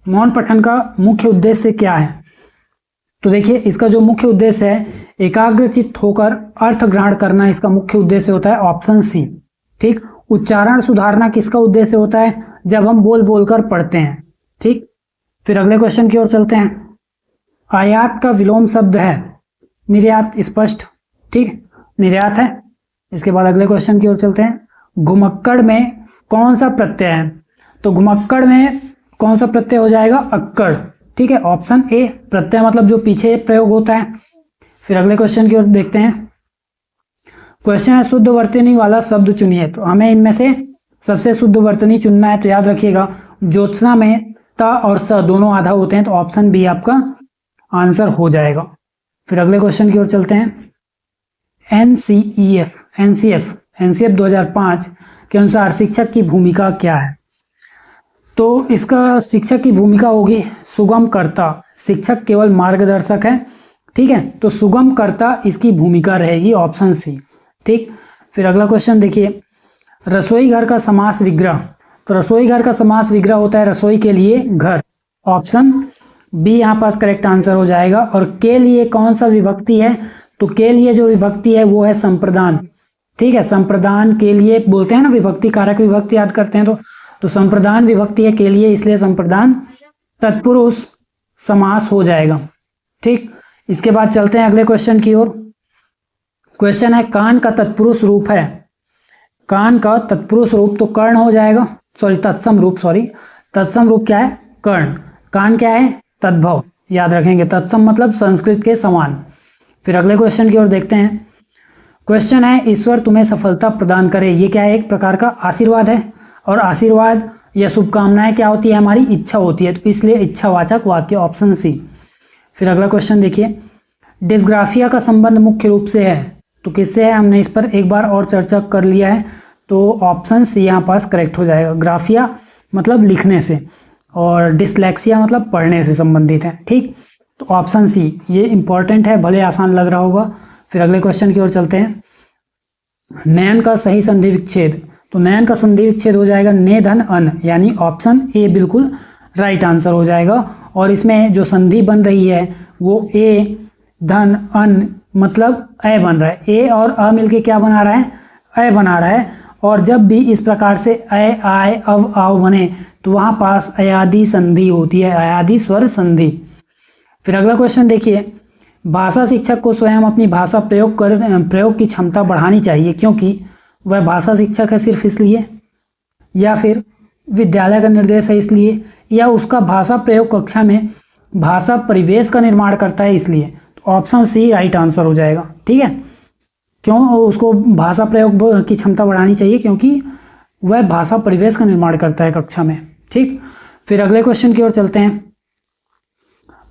S1: मौन पठन का मुख्य उद्देश्य क्या है? तो देखिए, इसका जो मुख्य उद्देश्य है, एकाग्रचित्त होकर अर्थ ग्रहण करना इसका मुख्य उद्देश्य होता है, ऑप्शन सी। ठीक, उच्चारण सुधारना किसका उद्देश्य होता है? जब हम बोल बोलकर पढ़ते हैं। ठीक, फिर अगले क्वेश्चन की ओर चलते हैं। आयात का विलोम शब्द है निर्यात, स्पष्ट। ठीक, निर्यात है। इसके बाद अगले क्वेश्चन की ओर चलते हैं। घुमक्कड़ में कौन सा प्रत्यय है? तो घुमक्कड़ में कौन सा प्रत्यय हो जाएगा? अक्कड़। ठीक है, ऑप्शन ए, प्रत्यय मतलब जो पीछे प्रयोग होता है। फिर अगले क्वेश्चन की ओर देखते हैं। क्वेश्चन है, शुद्ध वर्तनी वाला शब्द चुनिए। तो हमें इनमें से सबसे शुद्ध वर्तनी चुनना है। तो याद रखिएगा, ज्योत्सना में ता और स दोनों आधा होते हैं, तो ऑप्शन बी आपका आंसर हो जाएगा। फिर अगले क्वेश्चन की ओर चलते हैं। एनसीएफ 2005 के अनुसार शिक्षक की भूमिका क्या है? तो इसका शिक्षक की भूमिका होगी सुगमकर्ता। शिक्षक केवल मार्गदर्शक है। ठीक है, तो सुगमकर्ता इसकी भूमिका रहेगी, ऑप्शन सी। ठीक, फिर अगला क्वेश्चन देखिए, रसोई घर का समास विग्रह। तो रसोई घर का समास विग्रह होता है रसोई के लिए घर, ऑप्शन बी यहाँ पास करेक्ट आंसर हो जाएगा। और के लिए कौन सा विभक्ति है? तो के लिए जो विभक्ति है वो है संप्रदान। ठीक है, संप्रदान के लिए बोलते हैं ना, विभक्ति कारक विभक्ति याद करते हैं तो संप्रदान विभक्ति है के लिए, इसलिए संप्रदान तत्पुरुष समास हो जाएगा। ठीक, इसके बाद चलते हैं अगले क्वेश्चन की ओर। क्वेश्चन है, कान का तत्पुरुष रूप है। कान का तत्पुरुष रूप तो कर्ण हो जाएगा, तत्सम रूप, तत्सम रूप क्या है? कर्ण। कान क्या है? तद्भव, याद रखेंगे, तत्सम मतलब संस्कृत के समान। फिर अगले क्वेश्चन की ओर देखते हैं। क्वेश्चन है, ईश्वर तुम्हें सफलता प्रदान करे। ये क्या है? एक प्रकार का आशीर्वाद है, और आशीर्वाद या शुभकामनाएं क्या होती है? हमारी इच्छा होती है, तो इसलिए इच्छावाचक वाक्य, ऑप्शन सी। फिर अगला क्वेश्चन देखिए, डिस्ग्राफिया का संबंध मुख्य रूप से है, तो किससे है? हमने इस पर एक बार और चर्चा कर लिया है, तो ऑप्शन सी यहाँ पास करेक्ट हो जाएगा। ग्राफिया मतलब लिखने से, और डिसलेक्सिया मतलब पढ़ने से संबंधित है। ठीक, तो ऑप्शन सी ये इंपॉर्टेंट है, भले आसान लग रहा होगा। फिर अगले क्वेश्चन की ओर चलते हैं। नयन का सही संधि विच्छेद। तो नयन का संधि विच्छेद हो जाएगा ने धन अन, यानी ऑप्शन ए बिल्कुल राइट आंसर हो जाएगा। और इसमें जो संधि बन रही है वो ए धन अन मतलब ए बन रहा है। ए और अ मिलके क्या बना रहा है? ए बना रहा है। और जब भी इस प्रकार से ए आए अव आओ बने तो वहाँ पास अयादि संधि होती है, अयादि स्वर संधि। फिर अगला क्वेश्चन देखिए, भाषा शिक्षक को स्वयं अपनी भाषा प्रयोग की क्षमता बढ़ानी चाहिए क्योंकि वह भाषा शिक्षक है सिर्फ इसलिए, या फिर विद्यालय का निर्देश है इसलिए, या उसका भाषा प्रयोग कक्षा में भाषा परिवेश का निर्माण करता है इसलिए। तो ऑप्शन सी राइट आंसर हो जाएगा। ठीक है, क्यों उसको भाषा प्रयोग की क्षमता बढ़ानी चाहिए? क्योंकि वह भाषा परिवेश का निर्माण करता है कक्षा में। ठीक, फिर अगले क्वेश्चन की ओर चलते हैं।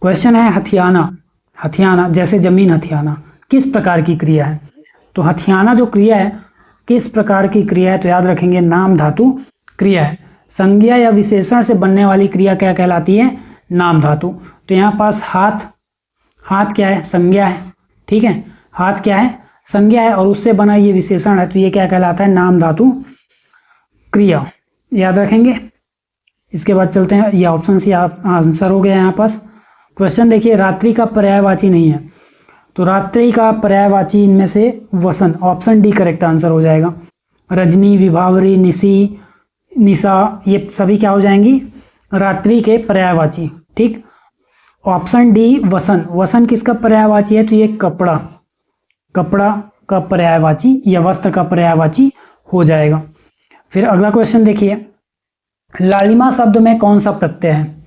S1: क्वेश्चन है, हथियाना जैसे जमीन हथियाना किस प्रकार की क्रिया है? तो हथियाना जो क्रिया है किस प्रकार की क्रिया है? तो याद रखेंगे नाम धातु क्रिया है। संज्ञा या विशेषण से बनने वाली क्रिया क्या कहलाती है? नाम धातु। तो यहाँ पास हाथ क्या है? संज्ञा है। ठीक है, हाथ क्या है? संज्ञा है, और उससे बना ये विशेषण है, तो ये क्या कहलाता है? नाम धातु क्रिया, याद रखेंगे। इसके बाद चलते हैं, ये ऑप्शन सी आंसर हो गया यहाँ पास। क्वेश्चन देखिए, रात्रि का पर्यायवाची नहीं है, तो रात्रि का पर्यायवाची इनमें से वसन, ऑप्शन डी करेक्ट आंसर हो जाएगा। रजनी, विभावरी, निशी, निशा, ये सभी क्या हो जाएंगी, रात्रि के पर्यायवाची। ठीक। ऑप्शन डी वसन, वसन किसका पर्यायवाची है, तो ये कपड़ा, कपड़ा का पर्यायवाची या वस्त्र का पर्यायवाची हो जाएगा। फिर अगला क्वेश्चन देखिए, लालिमा शब्द में कौन सा प्रत्यय है,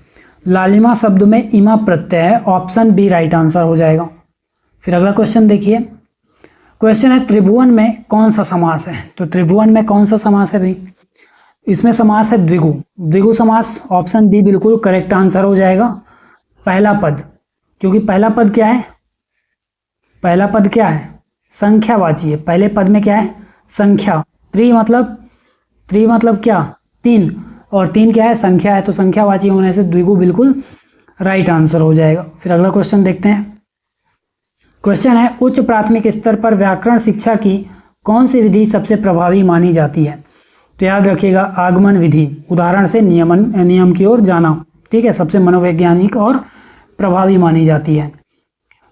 S1: लालिमा शब्द में इमा प्रत्यय है, ऑप्शन बी राइट आंसर हो जाएगा। फिर अगला क्वेश्चन देखिए, क्वेश्चन है त्रिभुवन में कौन सा समास है, तो त्रिभुवन में कौन सा समास है भाई, इसमें समास है द्विगु, द्विगु समास, ऑप्शन बी बिल्कुल करेक्ट आंसर हो जाएगा। पहला पद, क्योंकि पहला पद क्या है, पहला पद क्या है, संख्यावाची है, पहले पद में क्या है, संख्या, त्रि मतलब क्या, तीन, और तीन क्या है, संख्या है, तो संख्यावाची होने से द्विगु बिल्कुल राइट आंसर हो जाएगा। फिर अगला क्वेश्चन देखते हैं, क्वेश्चन है उच्च प्राथमिक स्तर पर व्याकरण शिक्षा की कौन सी विधि सबसे प्रभावी मानी जाती है, तो याद रखिएगा आगमन विधि, उदाहरण से नियम की ओर जाना। ठीक है, सबसे मनोवैज्ञानिक और प्रभावी मानी जाती है।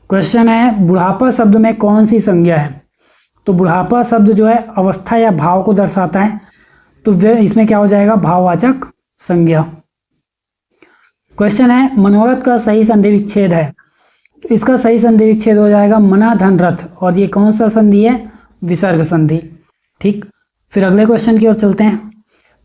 S1: क्वेश्चन है बुढ़ापा शब्द में कौन सी संज्ञा है, तो बुढ़ापा शब्द जो है अवस्था या भाव को दर्शाता है, तो इसमें क्या हो जाएगा, भाववाचक संज्ञा। क्वेश्चन है मनोरथ का सही संधि विच्छेद है, तो इसका सही संधि विच्छेद हो जाएगा मना धन रथ, और ये कौन सा संधि है, विसर्ग संधि। ठीक। फिर अगले क्वेश्चन की ओर चलते हैं,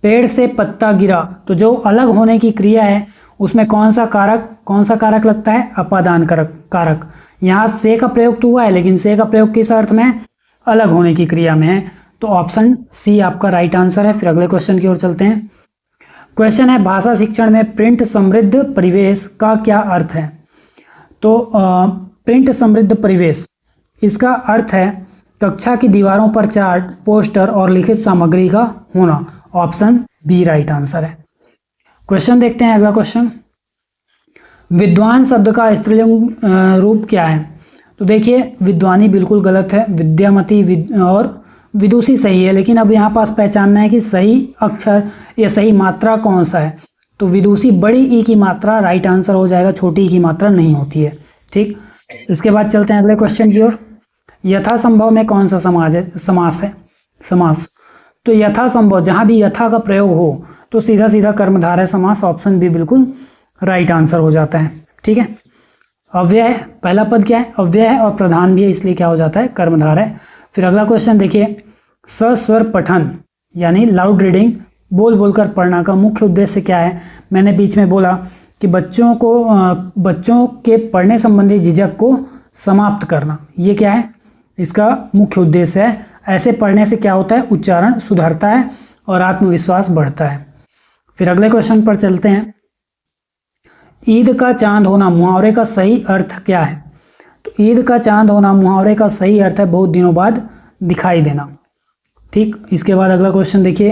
S1: पेड़ से पत्ता गिरा, तो जो अलग होने की क्रिया है उसमें कौन सा कारक लगता है, अपादान कारक। यहाँ से का प्रयोग तो हुआ है, लेकिन से का प्रयोग किस अर्थ में, अलग होने की क्रिया में है, तो ऑप्शन सी आपका राइट आंसर है। फिर अगले क्वेश्चन की ओर चलते हैं, क्वेश्चन है भाषा शिक्षण में प्रिंट समृद्ध परिवेश का क्या अर्थ है, तो प्रिंट समृद्ध परिवेश, इसका अर्थ है कक्षा की दीवारों पर चार्ट, पोस्टर और लिखित सामग्री का होना, ऑप्शन बी राइट आंसर है। क्वेश्चन देखते हैं अगला क्वेश्चन, विद्वान शब्द का स्त्रीलिंग रूप क्या है, तो देखिए विद्वानी बिल्कुल गलत है, विद्यामती और विदुषी सही है, लेकिन अब यहाँ पास पहचानना है कि सही अक्षर या सही मात्रा कौन सा है, तो विदुषी बड़ी ई की मात्रा राइट आंसर हो जाएगा, छोटी ई की मात्रा नहीं होती है। ठीक। इसके बाद चलते हैं अगले क्वेश्चन की ओर, यथासंभव में कौन सा समास, तो यथासंभव जहाँ भी यथा का प्रयोग हो तो सीधा सीधा कर्मधारय समास, ऑप्शन बी बिल्कुल राइट आंसर हो जाता है। ठीक है। अव्यय है, पहला पद क्या है, अव्यय है और प्रधान भी है, इसलिए क्या हो जाता है, कर्मधारय। फिर अगला क्वेश्चन देखिए, सस्वर पठन यानी लाउड रीडिंग, बोल बोलकर पढ़ना का मुख्य उद्देश्य क्या है, मैंने बीच में बोला कि बच्चों के पढ़ने संबंधी झिझक को समाप्त करना, ये क्या है, इसका मुख्य उद्देश्य है। ऐसे पढ़ने से क्या होता है, उच्चारण सुधरता है और आत्मविश्वास बढ़ता है। फिर अगले क्वेश्चन पर चलते हैं, ईद का चांद होना मुहावरे का सही अर्थ क्या है, तो ईद का चांद होना मुहावरे का सही अर्थ है बहुत दिनों बाद दिखाई देना। ठीक। इसके बाद अगला क्वेश्चन देखिए,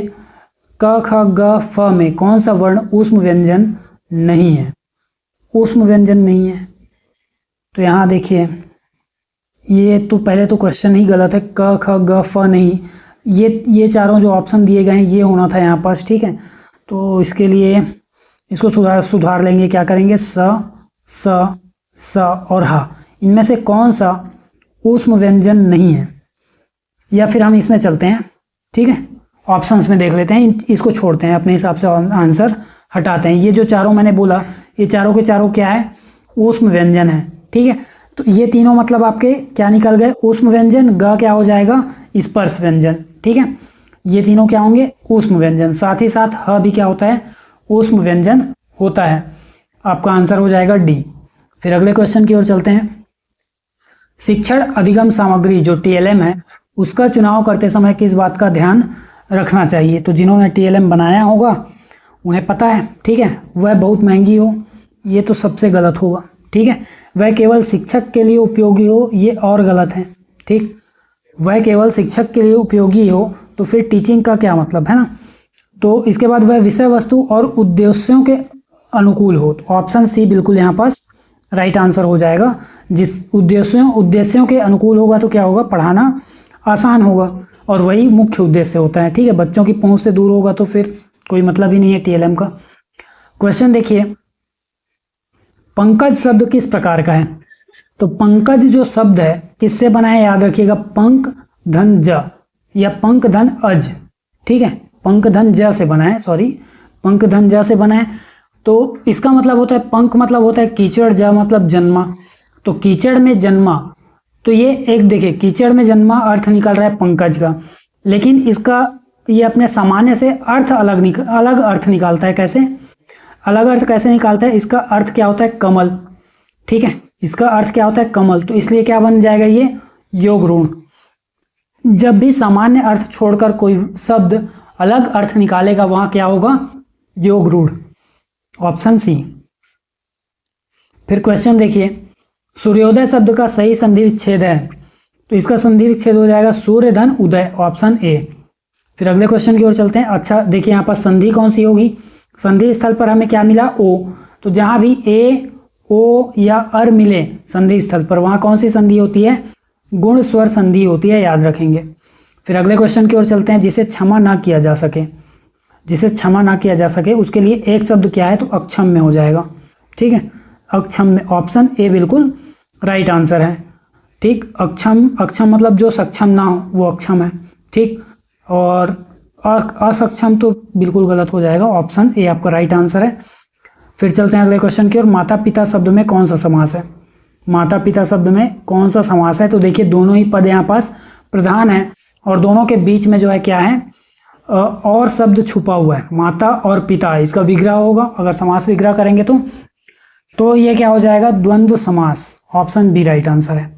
S1: क ख ग फ में कौन सा वर्ण ऊष्म व्यंजन नहीं है, ऊष्म व्यंजन नहीं है, तो यहाँ देखिए ये तो पहले तो क्वेश्चन ही गलत है, क ख ग फ नहीं, ये चारों जो ऑप्शन दिए गए हैं ये होना था यहाँ पास। ठीक है, तो इसके लिए इसको सुधार लेंगे, क्या करेंगे, स और हा, इनमें से कौन सा ऊष्म व्यंजन नहीं है, या फिर हम इसमें चलते हैं। ठीक है, ऑप्शंस में देख लेते हैं, इसको छोड़ते हैं, अपने हिसाब से आंसर हटाते हैं। ये जो चारों मैंने बोला, ये चारों के चारों क्या है, ऊष्म व्यंजन है। ठीक है, तो ये तीनों मतलब आपके क्या निकल गए, ऊष्म व्यंजन, ग क्या हो जाएगा, स्पर्श व्यंजन। ठीक है, ये तीनों क्या होंगे, ऊष्म व्यंजन, साथ ही साथ ह भी क्या होता है, ऊष्म व्यंजन होता है। आपका आंसर हो जाएगा डी। फिर अगले क्वेश्चन की ओर चलते हैं, शिक्षण अधिगम सामग्री जो टीएलएम है उसका चुनाव करते समय किस बात का ध्यान रखना चाहिए, तो जिन्होंने टीएलएम बनाया होगा उन्हें पता है। ठीक है, वह बहुत महंगी हो, ये तो सबसे गलत होगा। ठीक है, वह केवल शिक्षक के लिए उपयोगी हो, ये और गलत है। ठीक, वह केवल शिक्षक के लिए उपयोगी हो तो फिर टीचिंग का क्या मतलब है ना। तो इसके बाद वह विषय वस्तु और उद्देश्यों के अनुकूल हो, तो ऑप्शन सी बिल्कुल यहाँ पास राइट आंसर हो जाएगा। जिस उद्देश्यों के अनुकूल होगा तो क्या होगा, पढ़ाना आसान होगा, और वही मुख्य उद्देश्य होता है। ठीक है, बच्चों की पहुंच से दूर होगा तो फिर कोई मतलब ही नहीं है टीएलएम का। क्वेश्चन देखिए, पंकज शब्द किस प्रकार का है, तो पंकज जो शब्द है किससे बना है, याद रखिएगा, पंक धन ज या पंक धन अज। ठीक है, पंकधन ज से बना है, सॉरी पंकधन ज से बना है। तो इसका मतलब होता है पंक मतलब होता है कीचड़, ज मतलब जन्मा, तो कीचड़ में जन्मा। तो ये एक देखिए कीचड़ में जन्मा अर्थ निकल रहा है पंकज का, लेकिन इसका ये अपने सामान्य से अर्थ अलग अर्थ निकालता है। कैसे अलग अर्थ कैसे निकालता है? इसका अर्थ क्या होता है? कमल। ठीक है, इसका अर्थ क्या होता है? कमल। तो इसलिए क्या बन जाएगा ये? योग ऋण। जब भी सामान्य अर्थ छोड़कर कोई शब्द अलग अर्थ निकालेगा वहां क्या होगा? योग ऋण। Option C. फिर क्वेश्चन देखिए, सूर्योदय शब्द का सही संधि विच्छेद है, तो इसका संधि विच्छेद हो जाएगा सूर्य धन उदय, ऑप्शन ए। फिर अगले क्वेश्चन की ओर चलते हैं। अच्छा देखिए यहाँ पर संधि कौन सी होगी? संधि स्थल पर हमें क्या मिला? ओ। तो जहां भी ए, ओ या अर मिले संधि स्थल पर, वहां कौन सी संधि होती है? गुण स्वर संधि होती है, याद रखेंगे। फिर अगले क्वेश्चन की ओर चलते हैं। जिसे क्षमा ना किया जा सके, जिसे क्षमा ना किया जा सके उसके लिए एक शब्द क्या है? तो अक्षम में हो जाएगा। ठीक है, अक्षम में, ऑप्शन ए बिल्कुल राइट आंसर है। ठीक, अक्षम, अक्षम मतलब जो सक्षम ना हो वो अक्षम है। ठीक, और असक्षम तो बिल्कुल गलत हो जाएगा, ऑप्शन ए आपका राइट आंसर है। फिर चलते हैं अगले क्वेश्चन की ओर। माता पिता शब्द में कौन सा समास है? माता पिता शब्द में कौन सा समास है? तो देखिए दोनों ही पद यहाँ पास प्रधान है और दोनों के बीच में जो है क्या है? और शब्द छुपा हुआ है, माता और पिता, इसका विग्रह होगा। अगर समास विग्रह करेंगे तो ये क्या हो जाएगा? द्वंद्व समास, ऑप्शन बी राइट आंसर है।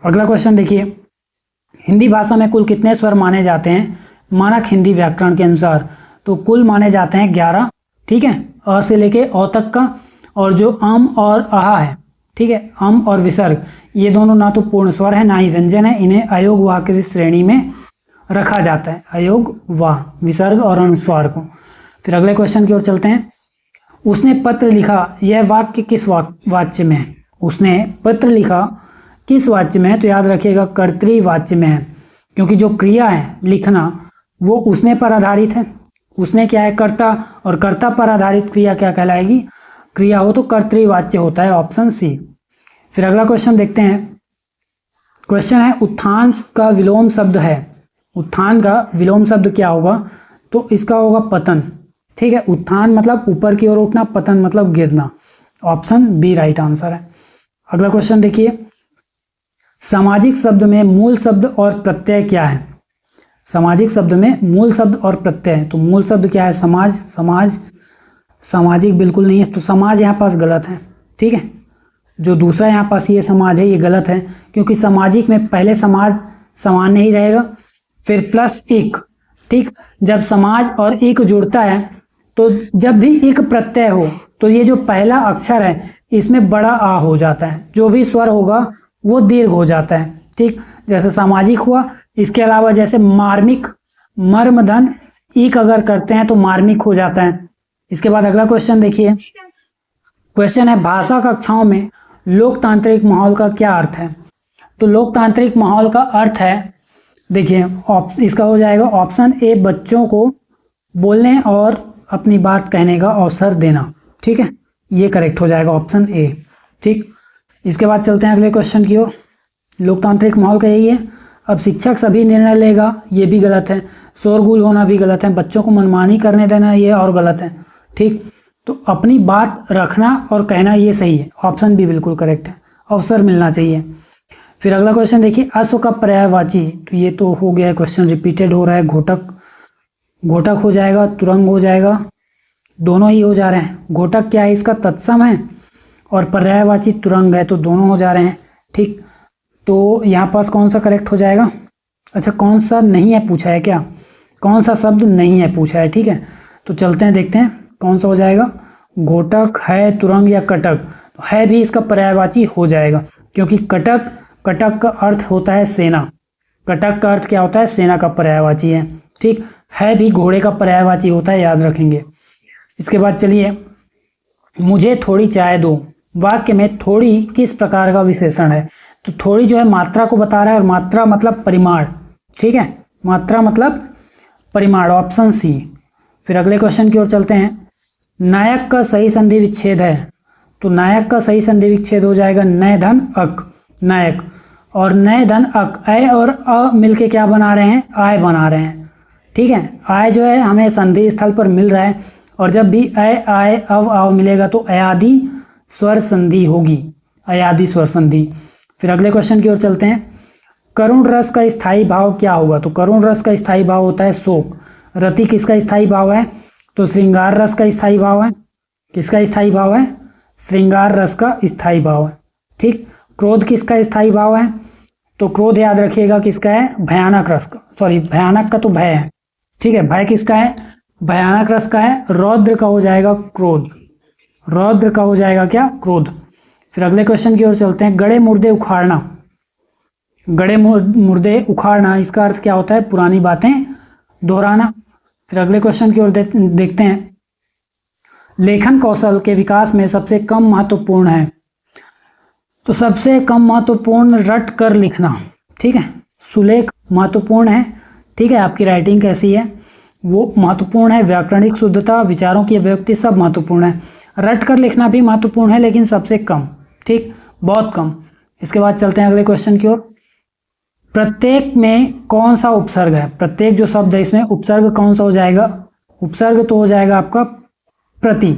S1: अगला क्वेश्चन देखिए, हिंदी भाषा में कुल कितने स्वर माने जाते हैं मानक हिंदी व्याकरण के अनुसार? तो कुल माने जाते हैं 11। ठीक है, अ से लेके औ तक का, और जो अम और अहा है, ठीक है, अम और विसर्ग, ये दोनों ना तो पूर्ण स्वर है ना ही व्यंजन है, इन्हें अयोग वाह की श्रेणी में रखा जाता है, अयोग वाह, विसर्ग और अनुस्वार को। फिर अगले क्वेश्चन की ओर चलते हैं। उसने पत्र लिखा, यह वाक्य किस वाच्य में है? उसने पत्र लिखा किस वाच्य में है? तो याद रखिएगा कर्तृवाच्य में है, क्योंकि जो क्रिया है लिखना वो उसने पर आधारित है। उसने क्या है? कर्ता, और कर्ता पर आधारित क्रिया क्या कहलाएगी? क्रिया हो तो कर्तृवाच्य होता है, ऑप्शन सी। फिर अगला क्वेश्चन देखते हैं। क्वेश्चन है, उत्थान का विलोम शब्द है, उत्थान का विलोम शब्द क्या होगा? तो इसका होगा पतन। ठीक है, उत्थान मतलब ऊपर की ओर उठना, पतन मतलब गिरना, ऑप्शन बी राइट आंसर है। अगला क्वेश्चन देखिए, सामाजिक शब्द में मूल शब्द और प्रत्यय क्या है? सामाजिक शब्द में मूल शब्द और प्रत्यय, तो मूल शब्द क्या है? समाज, समाज, सामाजिक बिल्कुल नहीं है, तो समाज यहाँ पास गलत है। ठीक है, जो दूसरा यहाँ पास ये समाज है ये गलत है, क्योंकि सामाजिक में पहले समाज सामान्य ही रहेगा, फिर प्लस एक। ठीक, जब समाज और एक जुड़ता है तो जब भी एक प्रत्यय हो तो ये जो पहला अक्षर है इसमें बड़ा आ हो जाता है, जो भी स्वर होगा वो दीर्घ हो जाता है। ठीक, जैसे सामाजिक हुआ। इसके अलावा जैसे मार्मिक, मर्मधन, ईक अगर करते हैं तो मार्मिक हो जाता है। इसके बाद अगला क्वेश्चन देखिए। क्वेश्चन है, भाषा कक्षाओं में लोकतांत्रिक माहौल का क्या अर्थ है? तो लोकतांत्रिक माहौल का अर्थ है, देखिए इसका हो जाएगा ऑप्शन ए, बच्चों को बोलने और अपनी बात कहने का अवसर देना। ठीक है, ये करेक्ट हो जाएगा, ऑप्शन ए। ठीक, इसके बाद चलते हैं अगले क्वेश्चन की ओर। लोकतांत्रिक माहौल का यही है। अब शिक्षक सभी निर्णय लेगा, ये भी गलत है। शोरगुल होना भी गलत है। बच्चों को मनमानी करने देना ये और गलत है। ठीक, तो अपनी बात रखना और कहना ये सही है, ऑप्शन बी बिल्कुल करेक्ट है, अवसर मिलना चाहिए। फिर अगला क्वेश्चन देखिए, अश्व का पर्यायवाची, तो ये तो हो गया है, क्वेश्चन रिपीटेड हो रहा है। घोटक, घोटक हो जाएगा, तुरंग हो जाएगा, दोनों ही हो जा रहे हैं। घोटक क्या है? इसका तत्सम है, और पर्यायवाची तुरंग है, तो दोनों हो जा रहे हैं। ठीक, तो यहाँ पास कौन सा करेक्ट हो जाएगा? अच्छा, कौन सा नहीं है पूछा है क्या? कौन सा शब्द नहीं है पूछा है। ठीक है, तो चलते हैं देखते हैं कौन सा हो जाएगा। घोटक है, तुरंग या कटक, तो है भी इसका पर्यायवाची हो जाएगा, क्योंकि कटक, कटक का अर्थ होता है सेना। कटक का अर्थ क्या होता है? सेना का पर्यायवाची है। ठीक, है भी घोड़े का पर्यायवाची होता है, याद रखेंगे। इसके बाद चलिए, मुझे थोड़ी चाय दो, वाक्य में थोड़ी किस प्रकार का विशेषण है? तो थोड़ी जो है मात्रा को बता रहा है, और मात्रा मतलब परिमाण। ठीक है, मात्रा मतलब परिमाण, ऑप्शन सी। फिर अगले क्वेश्चन की ओर चलते हैं। नायक का सही संधि विच्छेद है, तो नायक का सही संधि विच्छेद हो जाएगा नय धन अक, नायक, और नय धन अक, अय और अ मिलके क्या बना रहे हैं? आय बना रहे हैं। ठीक है। आय जो है हमें संधि स्थल पर मिल रहा है, और जब भी अय आय अव आव मिलेगा तो अयादि स्वर संधि होगी, अयादि स्वर संधि। फिर अगले क्वेश्चन की ओर चलते हैं। करुण रस का स्थायी भाव क्या होगा? तो करुण रस का स्थायी भाव होता है शोक। रति किसका स्थायी भाव है? तो श्रृंगार रस का स्थायी भाव है। किसका स्थायी भाव है? श्रृंगार रस का स्थायी भाव है। ठीक। क्रोध किसका स्थायी भाव है? तो क्रोध याद रखिएगा किसका है? भयानक रस का, सॉरी भयानक का तो भय है, ठीक है। भय किसका है? भयानक रस का है। रौद्र का हो जाएगा क्रोध, रौद्र का हो जाएगा क्या? क्रोध। फिर अगले क्वेश्चन की ओर चलते हैं। गड़े मुर्दे उखाड़ना, गड़े मुर्दे उखाड़ना इसका अर्थ क्या होता है? पुरानी बातें दोहराना। फिर अगले क्वेश्चन की ओर देखते हैं। लेखन कौशल के विकास में सबसे कम महत्वपूर्ण है? तो सबसे कम महत्वपूर्ण रट कर लिखना, ठीक है। सुलेख महत्वपूर्ण है, ठीक है। आपकी राइटिंग कैसी है वो महत्वपूर्ण है। व्याकरणिक शुद्धता, विचारों की अभिव्यक्ति सब महत्वपूर्ण है। रट कर लिखना भी महत्वपूर्ण है लेकिन सबसे कम, ठीक, बहुत कम। इसके बाद चलते हैं अगले क्वेश्चन की ओर। प्रत्येक में कौन सा उपसर्ग है? प्रत्येक जो शब्द है इसमें उपसर्ग कौन सा हो जाएगा? उपसर्ग तो हो जाएगा आपका प्रति,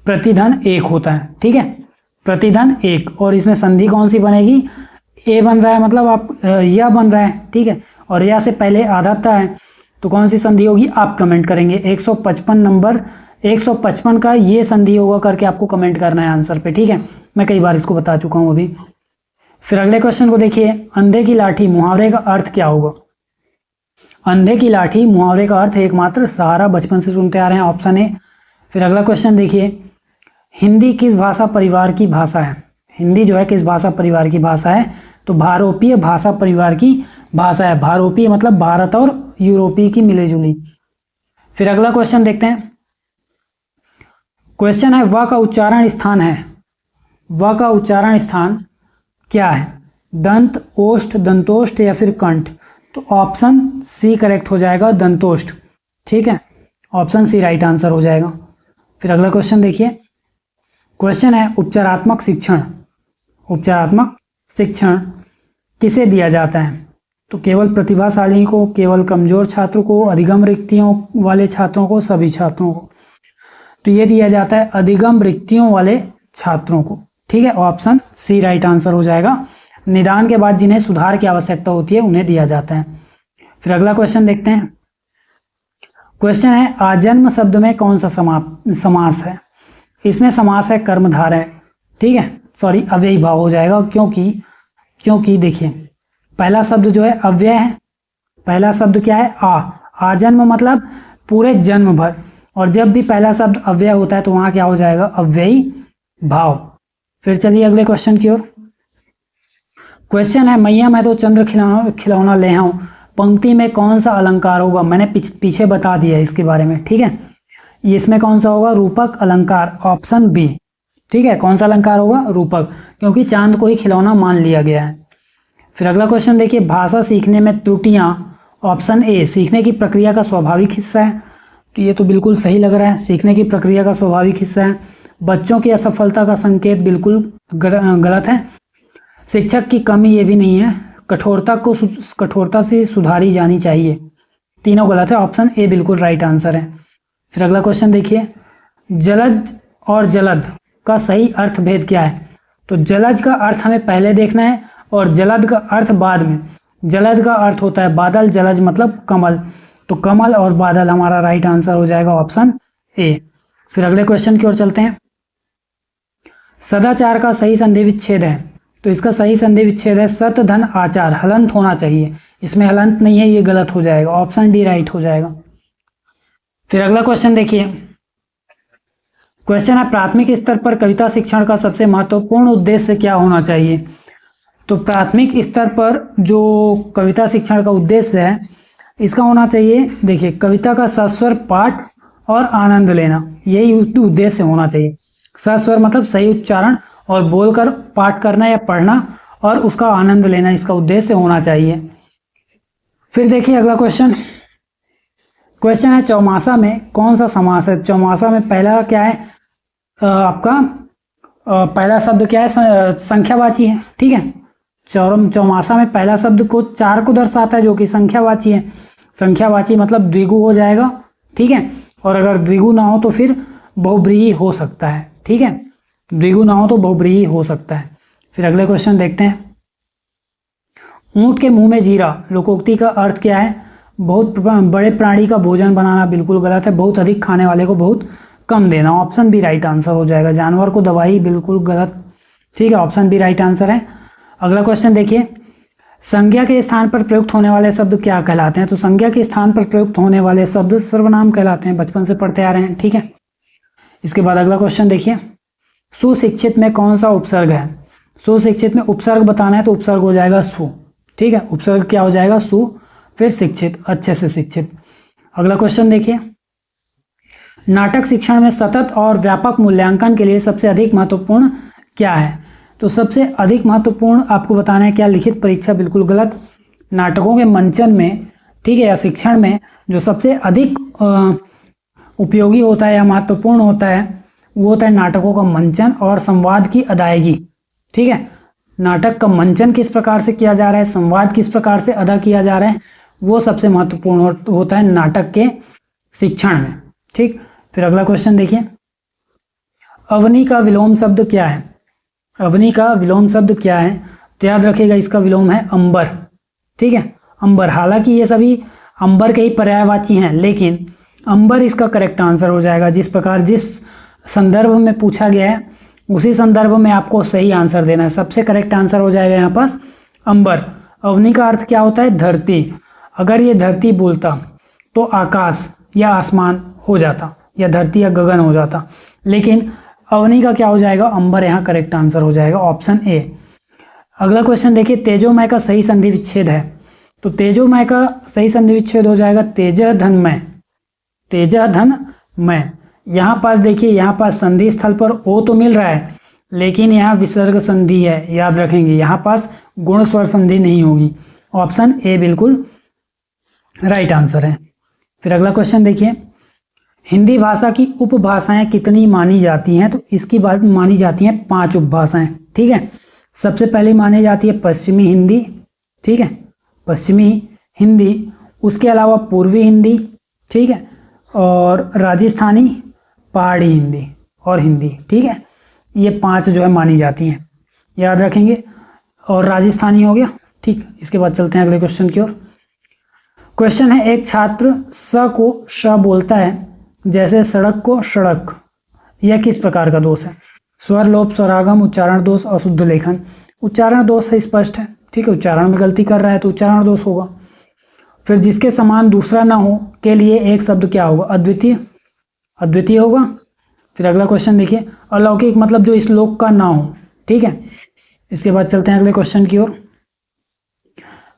S1: प्रतिधन एक होता है, ठीक है, प्रतिधन एक। और इसमें संधि कौन सी बनेगी? ए बन रहा है, मतलब आप यह बन रहा है, ठीक है, और यह से पहले आधाता है तो कौन सी संधि होगी? आप कमेंट करेंगे। 155 नंबर 155 का ये संधि होगा करके आपको कमेंट करना है आंसर पे, ठीक है। मैं कई बार इसको बता चुका हूँ अभी। फिर अगले क्वेश्चन को देखिए। अंधे की लाठी मुहावरे का अर्थ क्या होगा? अंधे की लाठी मुहावरे का अर्थ एकमात्र सहारा, बचपन से सुनते आ रहे हैं, ऑप्शन ए। फिर अगला क्वेश्चन देखिए। हिंदी किस भाषा परिवार की भाषा है? हिंदी जो है किस भाषा परिवार की भाषा है? तो भारोपीय भाषा परिवार की भाषा है। भारोपीय मतलब भारत और यूरोपीय की मिलीजुली। फिर अगला क्वेश्चन देखते हैं। क्वेश्चन है व का उच्चारण स्थान है, व का उच्चारण स्थान क्या है? दंत, ओष्ठ, दंतोष्ठ या फिर कंठ? तो ऑप्शन सी करेक्ट हो जाएगा, दंतोष्ठ, ठीक है, ऑप्शन सी राइट आंसर हो जाएगा। फिर अगला क्वेश्चन देखिए। क्वेश्चन है उपचारात्मक शिक्षण, उपचारात्मक शिक्षण किसे दिया जाता है? तो केवल प्रतिभाशाली को, केवल कमजोर छात्रों को, अधिगम रिक्तियों वाले छात्रों को, सभी छात्रों को? तो ये दिया जाता है अधिगम रिक्तियों वाले छात्रों को, ठीक है, ऑप्शन सी राइट आंसर हो जाएगा। निदान के बाद जिन्हें सुधार की आवश्यकता होती है उन्हें दिया जाता है। फिर अगला क्वेश्चन देखते हैं। क्वेश्चन है आजन्म शब्द में कौन सा समास है? इसमें समास है कर्मधारय, ठीक है, सॉरी अव्ययी भाव हो जाएगा, क्योंकि देखिए पहला शब्द जो है अव्यय है। पहला शब्द क्या है? आजन्म मतलब पूरे जन्म भर, और जब भी पहला शब्द अव्यय होता है तो वहां क्या हो जाएगा? अव्ययी भाव। फिर चलिए अगले क्वेश्चन की ओर। क्वेश्चन है मैया मैं तो चंद्र खिलौना ले आऊं, पंक्ति में कौन सा अलंकार होगा? मैंने पीछे बता दिया इसके बारे में, ठीक है। इसमें कौन सा होगा? रूपक अलंकार, ऑप्शन बी, ठीक है। कौन सा अलंकार होगा? रूपक, क्योंकि चांद को ही खिलौना मान लिया गया है। फिर अगला क्वेश्चन देखिए। भाषा सीखने में त्रुटियां, ऑप्शन ए सीखने की प्रक्रिया का स्वाभाविक हिस्सा है। तो ये तो बिल्कुल सही लग रहा है, सीखने की प्रक्रिया का स्वाभाविक हिस्सा है। बच्चों की असफलता का संकेत, बिल्कुल गलत है। शिक्षक की कमी, ये भी नहीं है। कठोरता से सुधारी जानी चाहिए, तीनों गलत है, ऑप्शन ए बिल्कुल राइट आंसर है। फिर अगला क्वेश्चन देखिए। जलज और जलद का सही अर्थ भेद क्या है? तो जलज का अर्थ हमें पहले देखना है और जलद का अर्थ बाद में। जलद का अर्थ होता है बादल, जलज मतलब कमल, तो कमल और बादल हमारा राइट आंसर हो जाएगा, ऑप्शन ए। फिर अगले क्वेश्चन की ओर चलते हैं। सदाचार का सही संधि विच्छेद है, तो इसका सही संधि विच्छेद है सत धन आचार, हलंत होना चाहिए, इसमें हलंत नहीं है, ये गलत हो जाएगा, ऑप्शन डी राइट हो जाएगा। फिर अगला क्वेश्चन देखिए। क्वेश्चन है प्राथमिक स्तर पर कविता शिक्षण का सबसे महत्वपूर्ण उद्देश्य क्या होना चाहिए? तो प्राथमिक स्तर पर जो कविता शिक्षण का उद्देश्य है इसका होना चाहिए, देखिए कविता का सस्वर पाठ और आनंद लेना, यही उद्देश्य होना चाहिए। सस्वर मतलब सही उच्चारण और बोलकर पाठ करना या पढ़ना और उसका आनंद लेना, इसका उद्देश्य होना चाहिए। फिर देखिए अगला क्वेश्चन। क्वेश्चन है चौमासा में कौन सा समास है? चौमासा में पहला क्या है आपका? पहला शब्द क्या है? संख्यावाची है, ठीक है। चौमासा में पहला शब्द को 4 को दर्शाता है जो कि संख्यावाची है, संख्यावाची मतलब द्विगु हो जाएगा, ठीक है। और अगर द्विगु ना हो तो फिर बहुब्रीही हो सकता है, ठीक है। द्विगु ना हो तो बहुब्रीही हो सकता है। फिर अगले क्वेश्चन देखते हैं। ऊंट के मुंह में जीरा लोकोक्ति का अर्थ क्या है? बहुत बड़े प्राणी का भोजन बनाना बिल्कुल गलत है। बहुत अधिक खाने वाले को बहुत कम देना, ऑप्शन बी राइट आंसर हो जाएगा। जानवर को दवाई बिल्कुल गलत, ठीक है, ऑप्शन बी राइट आंसर है। अगला क्वेश्चन देखिए, संज्ञा के स्थान पर प्रयुक्त होने वाले शब्द क्या कहलाते हैं? तो संज्ञा के स्थान पर प्रयुक्त होने वाले शब्द सर्वनाम कहलाते हैं, बचपन से पढ़ते आ रहे हैं, ठीक है। इसके बाद अगला क्वेश्चन देखिए, सुशिक्षित में कौन सा उपसर्ग है? सुशिक्षित में उपसर्ग बताना है तो उपसर्ग हो जाएगा सु, ठीक है। उपसर्ग क्या हो जाएगा? सु, फिर शिक्षित, अच्छे से शिक्षित। अगला क्वेश्चन देखिए, नाटक शिक्षण में सतत और व्यापक मूल्यांकन के लिए सबसे अधिक महत्वपूर्ण क्या है? तो सबसे अधिक महत्वपूर्ण आपको बताना है क्या? लिखित परीक्षा बिल्कुल गलत। नाटकों के मंचन में, ठीक है, या शिक्षण में जो सबसे अधिक उपयोगी होता है या महत्वपूर्ण होता है वो होता है नाटकों का मंचन और संवाद की अदायगी, ठीक है। नाटक का मंचन किस प्रकार से किया जा रहा है, संवाद किस प्रकार से अदा किया जा रहा है, वो सबसे महत्वपूर्ण होता है नाटक के शिक्षण में, ठीक। फिर अगला क्वेश्चन देखिए, अवनी का विलोम शब्द क्या है? अवनी का विलोम शब्द क्या है? तो याद रखिएगा इसका विलोम है अंबर, ठीक है, अंबर। हालांकि ये सभी अंबर के ही पर्यायवाची हैं, लेकिन अंबर इसका करेक्ट आंसर हो जाएगा। जिस प्रकार जिस संदर्भ में पूछा गया है उसी संदर्भ में आपको सही आंसर देना है। सबसे करेक्ट आंसर हो जाएगा यहाँ पास अंबर। अवनी का अर्थ क्या होता है? धरती। अगर ये धरती बोलता तो आकाश या आसमान हो जाता, या धरती या गगन हो जाता, लेकिन अवनी का क्या हो जाएगा? अंबर यहाँ करेक्ट आंसर हो जाएगा, ऑप्शन ए। अगला क्वेश्चन देखिए, तेजोमय का सही संधि विच्छेद है। तो तेजोमय का सही संधि विच्छेद हो जाएगा तेजः धनमय, तेजः धनमय। यहाँ पास देखिए, यहाँ पास संधि स्थल पर ओ तो मिल रहा है, लेकिन यहाँ विसर्ग संधि है, याद रखेंगे। यहाँ पास गुण स्वर संधि नहीं होगी, ऑप्शन ए बिल्कुल राइट आंसर है। फिर अगला क्वेश्चन देखिए, हिंदी भाषा की उपभाषाएं कितनी मानी जाती हैं? तो इसकी बात मानी जाती हैं 5 उपभाषाएं, ठीक है। सबसे पहले मानी जाती है पश्चिमी हिंदी, ठीक है, पश्चिमी हिंदी। उसके अलावा पूर्वी हिंदी, ठीक है, और राजस्थानी, पहाड़ी हिंदी और हिंदी, ठीक है। ये 5 जो है मानी जाती हैं, याद रखेंगे। और राजस्थानी हो गया, ठीक। इसके बाद चलते हैं अगले क्वेश्चन की ओर। क्वेश्चन है, एक छात्र स को श बोलता है जैसे सड़क को सड़क, यह किस प्रकार का दोष है? स्वर लोप, स्वरागम, उच्चारण दोष, अशुद्ध लेखन। उच्चारण दोष है, स्पष्ट है, ठीक है। उच्चारण में गलती कर रहा है तो उच्चारण दोष होगा। फिर जिसके समान दूसरा ना हो के लिए एक शब्द क्या होगा? अद्वितीय, अद्वितीय होगा। फिर अगला क्वेश्चन देखिए, अलौकिक मतलब जो इस लोक का ना हो, ठीक है। इसके बाद चलते हैं अगले क्वेश्चन की ओर।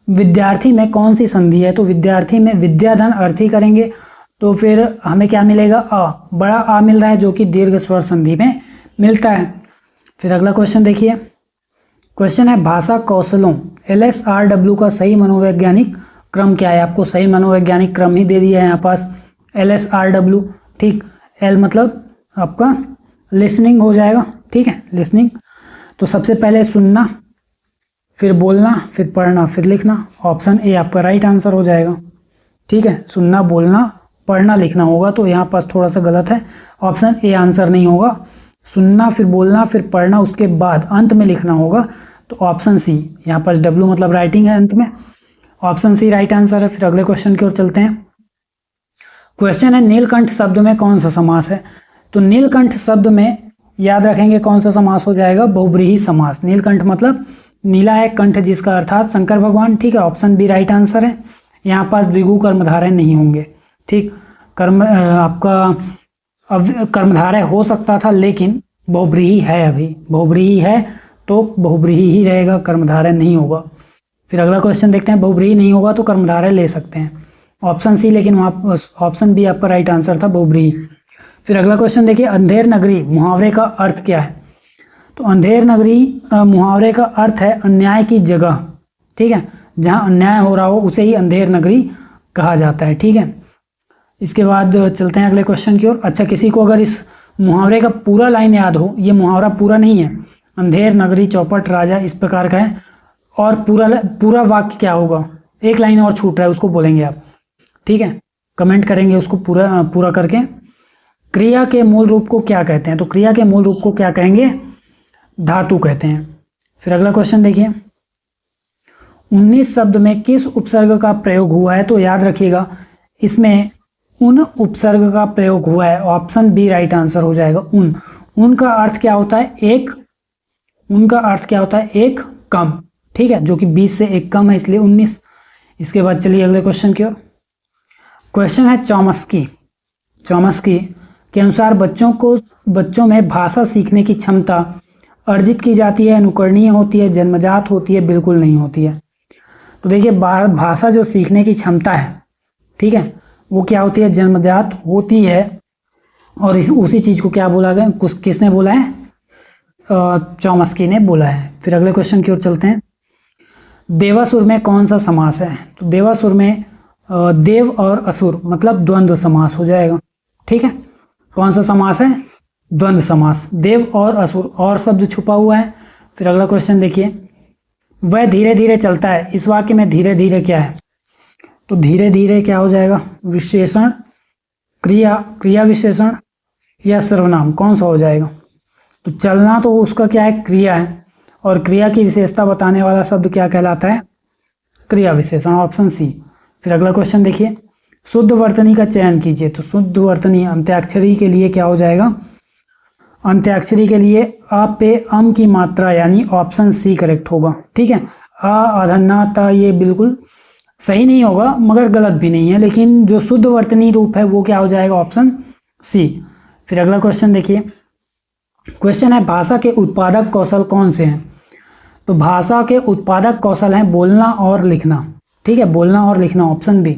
S1: विद्यार्थी में कौन सी संधि है? तो विद्यार्थी में विद्याधन अर्थी करेंगे तो फिर हमें क्या मिलेगा? अ, बड़ा आ मिल रहा है जो कि दीर्घ स्वर संधि में मिलता है। फिर अगला क्वेश्चन देखिए, क्वेश्चन है, भाषा कौशलों LSRW का सही मनोवैज्ञानिक क्रम क्या है? आपको सही मनोवैज्ञानिक क्रम ही दे दिया है यहाँ पास, LSRW, ठीक। L मतलब आपका लिसनिंग हो जाएगा, ठीक है, लिसनिंग। तो सबसे पहले सुनना, फिर बोलना, फिर पढ़ना, फिर लिखना, ऑप्शन ए आपका राइट आंसर हो जाएगा, ठीक है। सुनना, बोलना, पढ़ना, लिखना होगा तो यहाँ पास थोड़ा सा गलत है, ऑप्शन ए आंसर नहीं होगा। सुनना, फिर बोलना, फिर पढ़ना, उसके बाद अंत में लिखना होगा तो ऑप्शन सी। यहाँ पास W मतलब राइटिंग है अंत में, ऑप्शन सी राइट आंसर है। फिर अगले क्वेश्चन की ओर चलते हैं। क्वेश्चन है, नीलकंठ शब्द में कौन सा समास है? तो नीलकंठ शब्द में याद रखेंगे कौन सा समास हो जाएगा? बहुब्रीही समास। नीलकंठ मतलब नीला है कंठ जिसका, अर्थात शंकर भगवान, ठीक है, ऑप्शन बी राइट आंसर है। यहाँ पास द्विगु कर्मधारय नहीं होंगे, ठीक। आपका अब कर्मधारय हो सकता था लेकिन बहुब्रीही है, अभी बहुब्रीही है तो बहुब्रीही ही रहेगा, कर्मधारय नहीं होगा। फिर अगला क्वेश्चन देखते हैं, बहुब्रीही नहीं होगा तो कर्मधारय ले सकते हैं, ऑप्शन सी, लेकिन वहाँ ऑप्शन बी आपका राइट आंसर था, बहुब्रीही। फिर अगला क्वेश्चन देखिए, अंधेर नगरी मुहावरे का अर्थ क्या है? तो अंधेर नगरी मुहावरे का अर्थ है अन्याय की जगह, ठीक है, जहाँ अन्याय हो रहा हो उसे ही अंधेर नगरी कहा जाता है, ठीक है। इसके बाद चलते हैं अगले क्वेश्चन की ओर। अच्छा, किसी को अगर इस मुहावरे का पूरा लाइन याद हो, ये मुहावरा पूरा नहीं है, अंधेर नगरी चौपट राजा इस प्रकार का है, और पूरा वाक्य क्या होगा? एक लाइन और छूट रहा है, उसको बोलेंगे आप। ठीक है, कमेंट करेंगे उसको पूरा पूरा करके। क्रिया के मूल रूप को क्या कहते हैं? तो क्रिया के मूल रूप को क्या कहेंगे? धातु कहते हैं। फिर अगला क्वेश्चन देखिए, 19 शब्द में किस उपसर्ग का प्रयोग हुआ है? तो याद रखिएगा इसमें उन उपसर्ग का प्रयोग हुआ है, ऑप्शन बी राइट आंसर हो जाएगा। उन का अर्थ क्या होता है? एक। उनका अर्थ क्या होता है? एक कम, ठीक है, जो कि 20 से एक कम है, इसलिए 19। इसके बाद चलिए अगले क्वेश्चन की ओर। क्वेश्चन है चॉम्स्की के अनुसार बच्चों में भाषा सीखने की क्षमता अर्जित की जाती है, अनुकरणीय होती है, जन्मजात होती है, बिल्कुल नहीं होती है। तो देखिए भाषा जो सीखने की क्षमता है, ठीक है, वो क्या होती है? जन्मजात होती है। और उसी चीज को क्या बोला गया? किसने बोला है? चॉम्स्की ने बोला है। फिर अगले क्वेश्चन की ओर चलते हैं। देवासुर में कौन सा समास है? तो देवासुर में देव और असुर मतलब द्वंद्व समास हो जाएगा, ठीक है। कौन सा समास है? द्वंद्व समास। देव और असुर, और शब्द छुपा हुआ है। फिर अगला क्वेश्चन देखिए, वह धीरे धीरे चलता है, इस वाक्य में धीरे धीरे क्या है? तो धीरे धीरे क्या हो जाएगा? विशेषण, क्रिया विशेषण या सर्वनाम, कौन सा हो जाएगा? तो चलना तो उसका क्या है? क्रिया है, और क्रिया की विशेषता बताने वाला शब्द क्या कहलाता है? क्रिया विशेषण, ऑप्शन सी। फिर अगला क्वेश्चन देखिए, शुद्ध वर्तनी का चयन कीजिए। तो शुद्ध वर्तनी अंत्याक्षरी के लिए क्या हो जाएगा? अंत्याक्षरी के लिए अ पे अम की मात्रा यानी ऑप्शन सी करेक्ट होगा, ठीक है। अधन्ना त ये बिल्कुल सही नहीं होगा मगर गलत भी नहीं है, लेकिन जो शुद्ध वर्तनी रूप है वो क्या हो जाएगा? Option C. फिर अगला क्वेश्चन देखिए, क्वेश्चन है भाषा के उत्पादक कौशल कौन से हैं? तो भाषा के उत्पादक कौशल हैं बोलना और लिखना, ठीक है, बोलना और लिखना, ऑप्शन बी।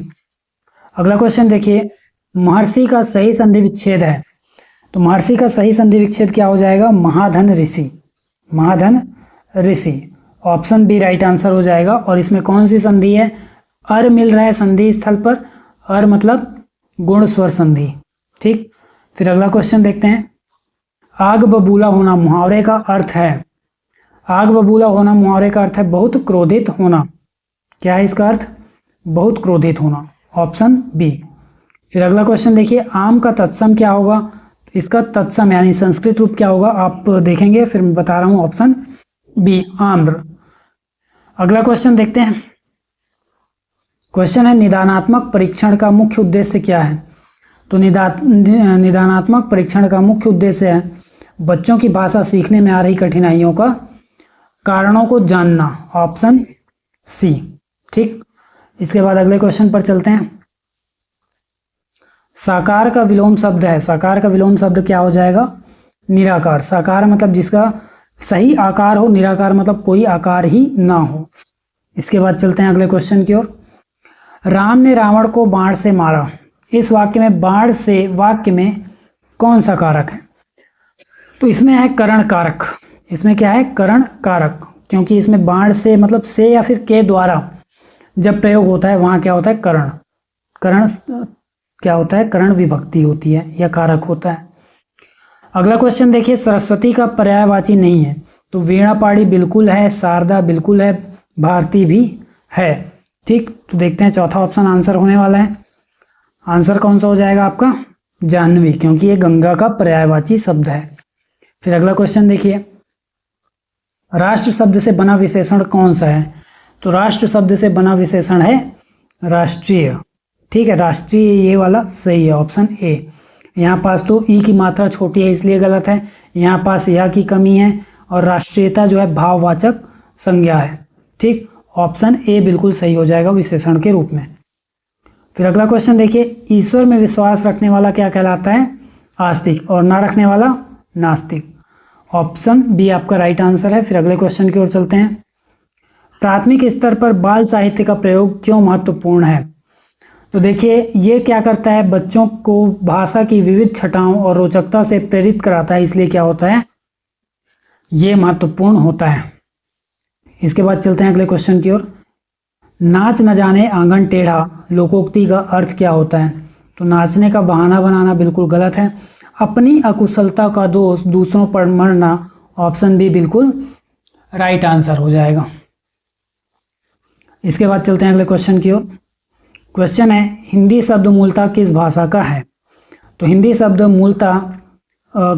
S1: अगला क्वेश्चन देखिए, महर्षि का सही संधि विच्छेद है। तो महर्षि का सही संधि विच्छेद क्या हो जाएगा? महाधन ऋषि, महाधन ऋषि, ऑप्शन बी राइट आंसर हो जाएगा। और इसमें कौन सी संधि है? अर मिल रहा है संधि स्थल पर, अर मतलब गुण स्वर संधि, ठीक। फिर अगला क्वेश्चन देखते हैं, आग बबूला होना मुहावरे का अर्थ है। आग बबूला होना मुहावरे का अर्थ है बहुत क्रोधित होना। क्या है इसका अर्थ? बहुत क्रोधित होना, ऑप्शन बी। फिर अगला क्वेश्चन देखिए, आम का तत्सम क्या होगा? इसका तत्सम यानी संस्कृत रूप क्या होगा? आप देखेंगे, फिर मैं बता रहा हूं, ऑप्शन बी आम्र। अगला क्वेश्चन देखते हैं, क्वेश्चन है निदानात्मक परीक्षण का मुख्य उद्देश्य क्या है? तो निदानात्मक परीक्षण का मुख्य उद्देश्य है बच्चों की भाषा सीखने में आ रही कठिनाइयों का कारणों को जानना, ऑप्शन सी, ठीक। इसके बाद अगले क्वेश्चन पर चलते हैं, साकार का विलोम शब्द है। साकार का विलोम शब्द क्या हो जाएगा? निराकार। साकार मतलब जिसका सही आकार हो, निराकार मतलब कोई आकार ही ना हो। इसके बाद चलते हैं अगले क्वेश्चन की ओर, राम ने रावण को बाण से मारा। इस वाक्य में बाण से वाक्य में कौन सा कारक है? तो इसमें है करण कारक। इसमें क्या है? करण कारक, क्योंकि इसमें बाण से मतलब से या फिर के द्वारा जब प्रयोग होता है वहां क्या होता है? करण। करण क्या होता है? करण विभक्ति होती है या कारक होता है। अगला क्वेश्चन देखिए, सरस्वती का पर्यायवाची नहीं है। तो वीणा पाड़ी बिल्कुल है, शारदा बिल्कुल है, भारती भी है, ठीक। तो देखते हैं चौथा ऑप्शन आंसर होने वाला है। आंसर कौन सा हो जाएगा आपका? जाह्नवी, क्योंकि ये गंगा का पर्यायवाची शब्द है। फिर अगला क्वेश्चन देखिए, राष्ट्र शब्द से बना विशेषण कौन सा है? तो राष्ट्र शब्द से बना विशेषण है राष्ट्रीय, ठीक है, राष्ट्रीय ये वाला सही है, ऑप्शन ए। यहाँ पास तो ई की मात्रा छोटी है इसलिए गलत है, यहाँ पास या की कमी है, और राष्ट्रीयता जो है भाववाचक संज्ञा है, ठीक। ऑप्शन ए बिल्कुल सही हो जाएगा विशेषण के रूप में। फिर अगला क्वेश्चन देखिए, ईश्वर में विश्वास रखने वाला क्या कहलाता है? आस्तिक, और ना रखने वाला नास्तिक। ऑप्शन बी आपका राइट आंसर है। फिर अगले क्वेश्चन की ओर चलते हैं, प्राथमिक स्तर पर बाल साहित्य का प्रयोग क्यों महत्वपूर्ण है? तो देखिए ये क्या करता है? बच्चों को भाषा की विविध छटाओं और रोचकता से प्रेरित कराता है, इसलिए क्या होता है? ये महत्वपूर्ण होता है। इसके बाद चलते हैं अगले क्वेश्चन की ओर, नाच न जाने आंगन टेढ़ा लोकोक्ति का अर्थ क्या होता है? तो नाचने का बहाना बनाना बिल्कुल गलत है, अपनी अकुशलता का दोष दूसरों पर मढ़ना, ऑप्शन बी बिल्कुल राइट आंसर हो जाएगा। इसके बाद चलते हैं अगले क्वेश्चन की ओर, क्वेश्चन है हिंदी शब्द मूलतः किस भाषा का है। तो हिंदी शब्द मूलतः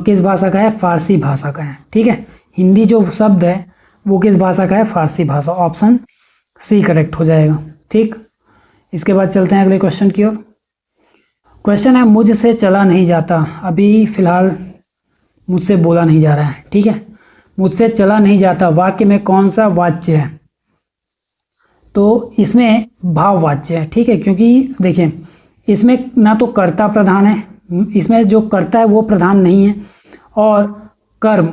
S1: किस भाषा का है, फारसी भाषा का है। ठीक है, हिंदी जो शब्द है वो किस भाषा का है, फारसी भाषा। ऑप्शन सी करेक्ट हो जाएगा। ठीक, इसके बाद चलते हैं अगले क्वेश्चन की ओर। क्वेश्चन है मुझसे चला नहीं जाता, अभी फिलहाल मुझसे बोला नहीं जा रहा है। ठीक है, मुझसे चला नहीं जाता वाक्य में कौन सा वाच्य है। तो इसमें भाववाच्य है। ठीक है, क्योंकि देखिए इसमें ना तो कर्ता प्रधान है, इसमें जो कर्ता है वो प्रधान नहीं है और कर्म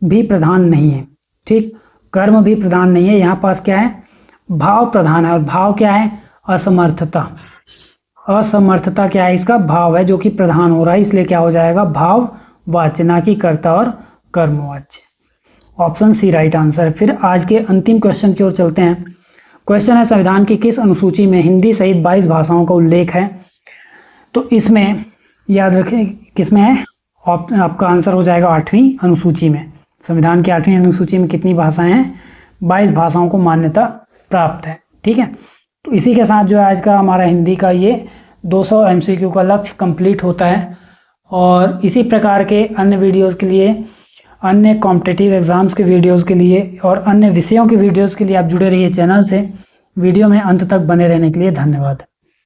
S1: भी प्रधान नहीं है। ठीक, कर्म भी प्रधान नहीं है, यहाँ पास क्या है, भाव प्रधान है। और भाव क्या है, असमर्थता। असमर्थता क्या है, इसका भाव है जो कि प्रधान हो रहा है, इसलिए क्या हो जाएगा, भाववाच्य, ना कि कर्ता और कर्मवाच्य। ऑप्शन सी राइट आंसर है। फिर आज के अंतिम क्वेश्चन की ओर चलते हैं। क्वेश्चन है संविधान की किस अनुसूची में हिंदी सहित 22 भाषाओं का उल्लेख है। तो इसमें याद रखें किसमें है, आपका आंसर हो जाएगा 8वीं अनुसूची में। संविधान की 8वीं अनुसूची में कितनी भाषाएं हैं, 22 भाषाओं को मान्यता प्राप्त है। ठीक है, तो इसी के साथ जो है आज का हमारा हिंदी का ये 200 MCQ का लक्ष्य कंप्लीट होता है। और इसी प्रकार के अन्य वीडियोस के लिए, अन्य कॉम्पिटिटिव एग्जाम्स के वीडियोस के लिए और अन्य विषयों के वीडियोस के लिए आप जुड़े रहिए चैनल से। वीडियो में अंत तक बने रहने के लिए धन्यवाद।